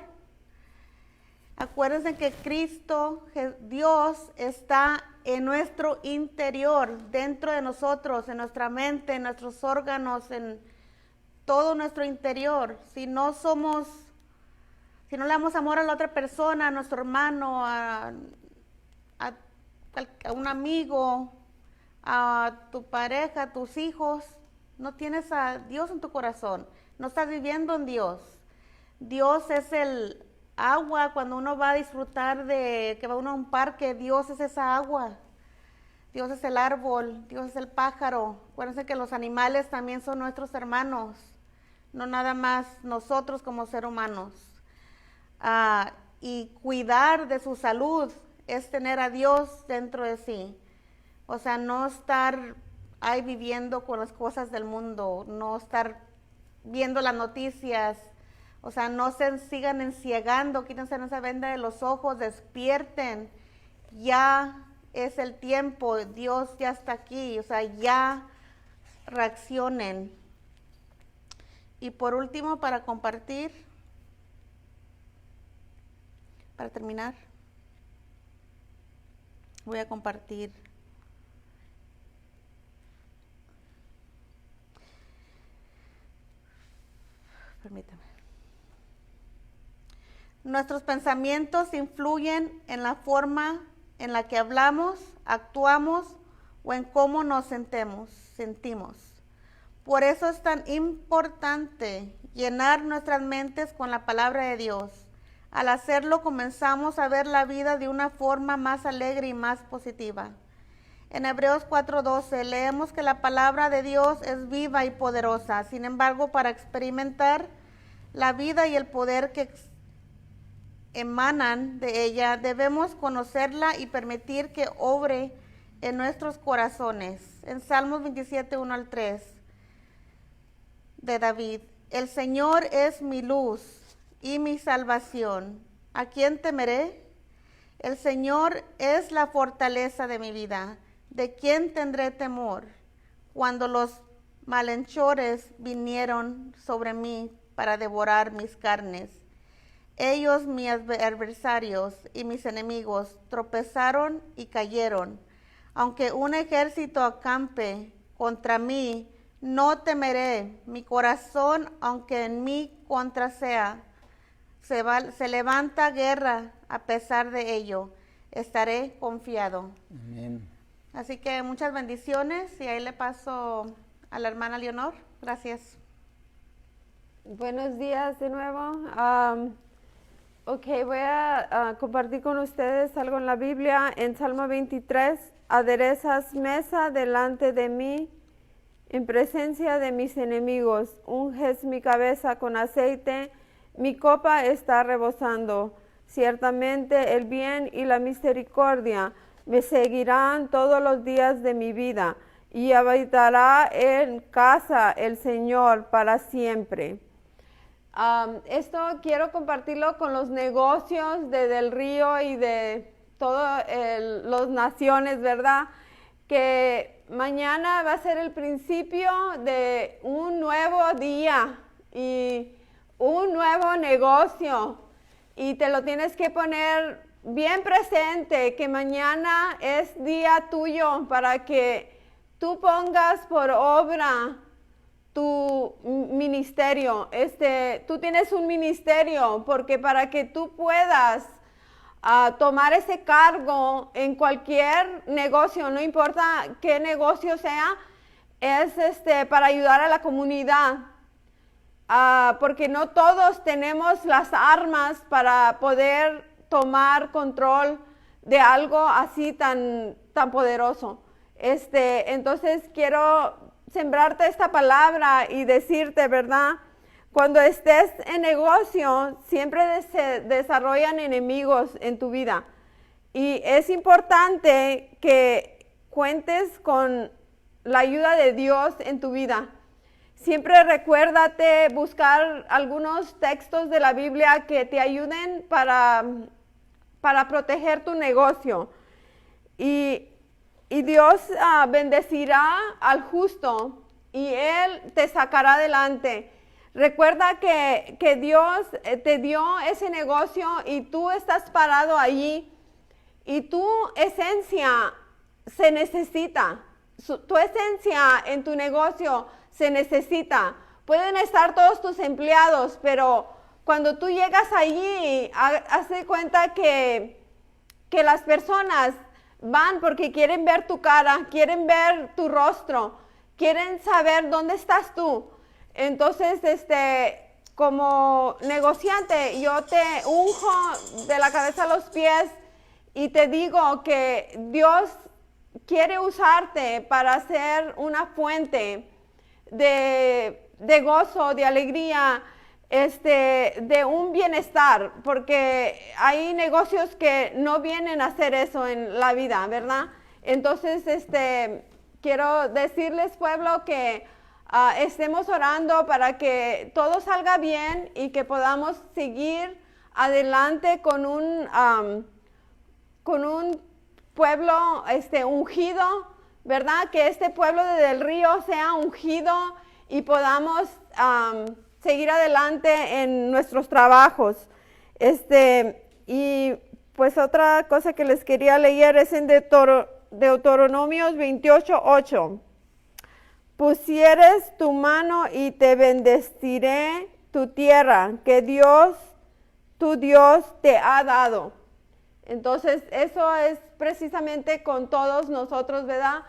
Acuérdense que Cristo, Dios, está en nuestro interior, dentro de nosotros, en nuestra mente, en nuestros órganos, en todo nuestro interior. Si no le damos amor a la otra persona, a nuestro hermano, a un amigo, a tu pareja, a tus hijos, no tienes a Dios en tu corazón, no estás viviendo en Dios. Dios es el agua, cuando uno va a disfrutar que va uno a un parque, Dios es esa agua. Dios es el árbol, Dios es el pájaro. Acuérdense que los animales también son nuestros hermanos, no nada más nosotros como seres humanos. Y cuidar de su salud es tener a Dios dentro de sí. O sea, no estar ahí viviendo con las cosas del mundo, no estar viendo las noticias. O sea, no se sigan enciegando, quítense esa venda de los ojos, despierten. Ya es el tiempo, Dios ya está aquí, o sea, ya reaccionen. Y por último, para compartir, para terminar, voy a compartir permítame. Nuestros pensamientos influyen en la forma en la que hablamos, actuamos o en cómo nos sentimos. Por eso es tan importante llenar nuestras mentes con la palabra de Dios. Al hacerlo comenzamos a ver la vida de una forma más alegre y más positiva. En Hebreos 4:12 leemos que la palabra de Dios es viva y poderosa. Sin embargo, para experimentar la vida y el poder que emanan de ella, debemos conocerla y permitir que obre en nuestros corazones. En Salmos 27:1-3 de David: el Señor es mi luz y mi salvación. ¿A quién temeré? El Señor es la fortaleza de mi vida. ¿De quién tendré temor? Cuando los malhechores vinieron sobre mí para devorar mis carnes, ellos, mis adversarios y mis enemigos, tropezaron y cayeron. Aunque un ejército acampe contra mí, no temeré. Mi corazón, aunque en mi contra sea, se levanta guerra a pesar de ello. Estaré confiado. Amén. Así que muchas bendiciones y ahí le paso a la hermana Leonor. Gracias. Buenos días de nuevo. Voy a compartir con ustedes algo en la Biblia. En Salmo 23, aderezas mesa delante de mí, en presencia de mis enemigos. Unges mi cabeza con aceite, mi copa está rebosando. Ciertamente el bien y la misericordia me seguirán todos los días de mi vida, y habitará en casa el Señor para siempre. Esto quiero compartirlo con los negocios de Del Río y de todas las naciones, ¿verdad? Que mañana va a ser el principio de un nuevo día y un nuevo negocio. Y te lo tienes que poner bien presente, que mañana es día tuyo para que tú pongas por obra tu ministerio. Tú tienes un ministerio, porque para que tú puedas tomar ese cargo en cualquier negocio, no importa qué negocio sea, es para ayudar a la comunidad. Porque no todos tenemos las armas para poder tomar control de algo así tan poderoso. Entonces quiero sembrarte esta palabra y decirte, ¿verdad? Cuando estés en negocio, siempre se desarrollan enemigos en tu vida. Y es importante que cuentes con la ayuda de Dios en tu vida. Siempre recuérdate buscar algunos textos de la Biblia que te ayuden para proteger tu negocio. Y Dios bendecirá al justo y Él te sacará adelante. Recuerda que Dios te dio ese negocio y tú estás parado allí y tu esencia se necesita. Tu esencia en tu negocio se necesita. Pueden estar todos tus empleados, pero cuando tú llegas allí, haz de cuenta que las personas van porque quieren ver tu cara, quieren ver tu rostro, quieren saber dónde estás tú. Entonces, como negociante, yo te unjo de la cabeza a los pies y te digo que Dios quiere usarte para ser una fuente de gozo, de alegría, de un bienestar, porque hay negocios que no vienen a hacer eso en la vida, ¿verdad? Entonces, quiero decirles, pueblo, que estemos orando para que todo salga bien y que podamos seguir adelante con un pueblo ungido, ¿verdad? Que este pueblo de Del Río sea ungido y podamos seguir adelante en nuestros trabajos. Y pues otra cosa que les quería leer es en Deuteronomios 28:8. Pusieres tu mano y te bendeciré tu tierra que Dios, tu Dios, te ha dado. Entonces, eso es precisamente con todos nosotros, ¿verdad?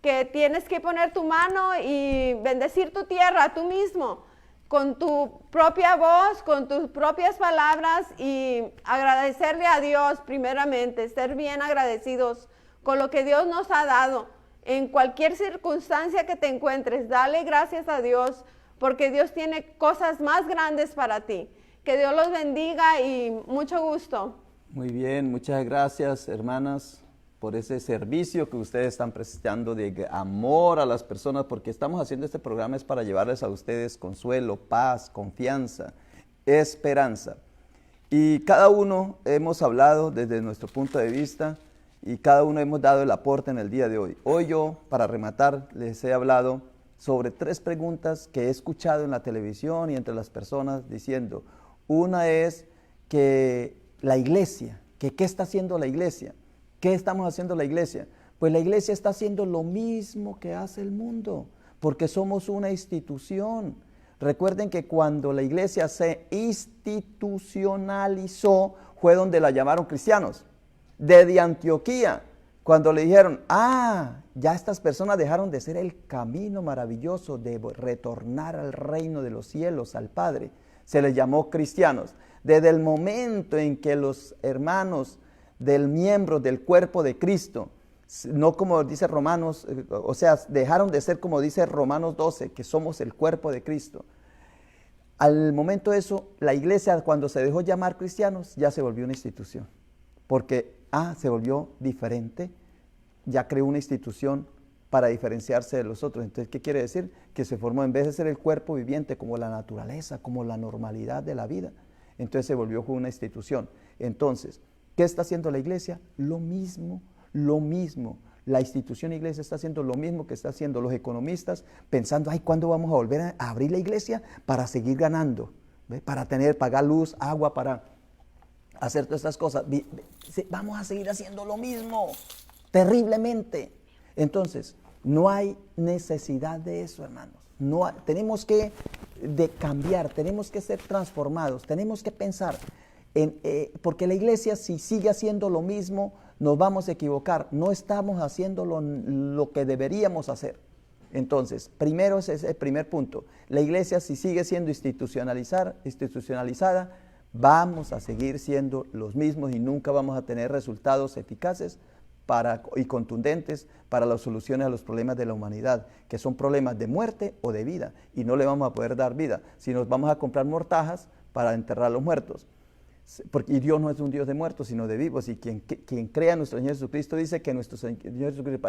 Que tienes que poner tu mano y bendecir tu tierra tú mismo, con tu propia voz, con tus propias palabras y agradecerle a Dios primeramente, ser bien agradecidos con lo que Dios nos ha dado. En cualquier circunstancia que te encuentres, dale gracias a Dios porque Dios tiene cosas más grandes para ti. Que Dios los bendiga y mucho gusto. Muy bien, muchas gracias, hermanas, por ese servicio que ustedes están prestando de amor a las personas, porque estamos haciendo este programa es para llevarles a ustedes consuelo, paz, confianza, esperanza. Y cada uno hemos hablado desde nuestro punto de vista y cada uno hemos dado el aporte en el día de hoy. Hoy yo, para rematar, les he hablado sobre 3 preguntas que he escuchado en la televisión y entre las personas diciendo. Una es que la iglesia, que ¿qué está haciendo la iglesia? ¿Qué estamos haciendo la iglesia? Pues la iglesia está haciendo lo mismo que hace el mundo, porque somos una institución. Recuerden que cuando la iglesia se institucionalizó, fue donde la llamaron cristianos. Desde Antioquía, cuando le dijeron, ya estas personas dejaron de ser el camino maravilloso de retornar al reino de los cielos, al Padre, se les llamó cristianos. Desde el momento en que los hermanos del miembro del cuerpo de Cristo, no como dice Romanos, dejaron de ser como dice Romanos 12, que somos el cuerpo de Cristo. Al momento de eso, la iglesia cuando se dejó llamar cristianos, ya se volvió una institución, porque se volvió diferente, ya creó una institución para diferenciarse de los otros. Entonces, ¿qué quiere decir? Que se formó, en vez de ser el cuerpo viviente como la naturaleza, como la normalidad de la vida, entonces se volvió una institución. Entonces, ¿qué está haciendo la iglesia? Lo mismo. La institución iglesia está haciendo lo mismo que está haciendo los economistas, pensando, ¿cuándo vamos a volver a abrir la iglesia para seguir ganando? ¿Ve? Para pagar luz, agua, para hacer todas estas cosas. Vamos a seguir haciendo lo mismo, terriblemente. Entonces, no hay necesidad de eso, hermanos. Tenemos que cambiar, tenemos que ser transformados, tenemos que pensar, porque la iglesia si sigue haciendo lo mismo, nos vamos a equivocar, no estamos haciendo lo que deberíamos hacer. Entonces, primero ese es el primer punto, la iglesia si sigue siendo institucionalizada, vamos a seguir siendo los mismos y nunca vamos a tener resultados eficaces y contundentes para las soluciones a los problemas de la humanidad, que son problemas de muerte o de vida, y no le vamos a poder dar vida, si nos vamos a comprar mortajas para enterrar a los muertos. Y Dios no es un Dios de muertos, sino de vivos, y quien crea en nuestro Señor Jesucristo dice que nuestro Señor Jesucristo,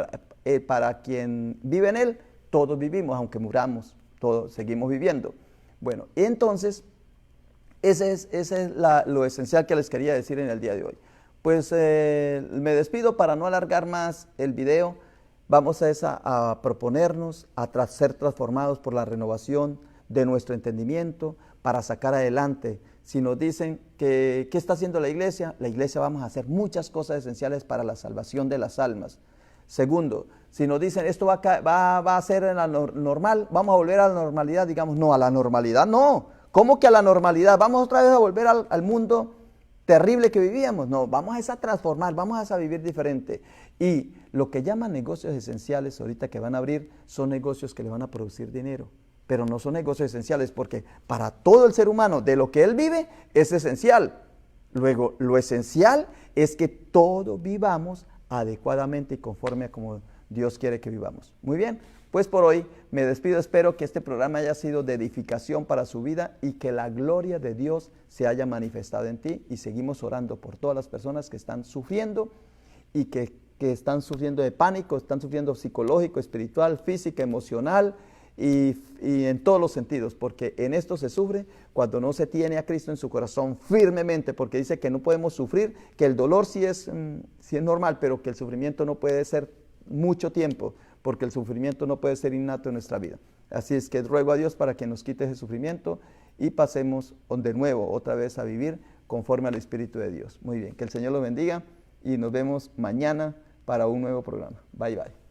para quien vive en Él, todos vivimos, aunque muramos, todos seguimos viviendo. Bueno, entonces, ese es lo esencial que les quería decir en el día de hoy. Pues me despido para no alargar más el video. Vamos a proponernos a ser transformados por la renovación de nuestro entendimiento para sacar adelante. Si nos dicen que ¿qué está haciendo la iglesia? La iglesia vamos a hacer muchas cosas esenciales para la salvación de las almas. Segundo, si nos dicen esto va a ser en la normal, vamos a volver a la normalidad, digamos, no, a la normalidad no. ¿Cómo que a la normalidad? Vamos otra vez a volver al mundo terrible que vivíamos. No, vamos a transformar, vamos a vivir diferente. Y lo que llaman negocios esenciales ahorita que van a abrir son negocios que le van a producir dinero. Pero no son negocios esenciales porque para todo el ser humano de lo que él vive es esencial. Luego, lo esencial es que todos vivamos adecuadamente y conforme a como Dios quiere que vivamos. Muy bien, pues por hoy me despido. Espero que este programa haya sido de edificación para su vida y que la gloria de Dios se haya manifestado en ti. Y seguimos orando por todas las personas que están sufriendo y que están sufriendo de pánico, están sufriendo psicológico, espiritual, física, emocional y en todos los sentidos, porque en esto se sufre cuando no se tiene a Cristo en su corazón firmemente, porque dice que no podemos sufrir, que el dolor sí es normal, pero que el sufrimiento no puede ser mucho tiempo, porque el sufrimiento no puede ser innato en nuestra vida. Así es que ruego a Dios para que nos quite ese sufrimiento y pasemos de nuevo otra vez a vivir conforme al Espíritu de Dios. Muy bien, que el Señor los bendiga y nos vemos mañana para un nuevo programa. Bye, bye.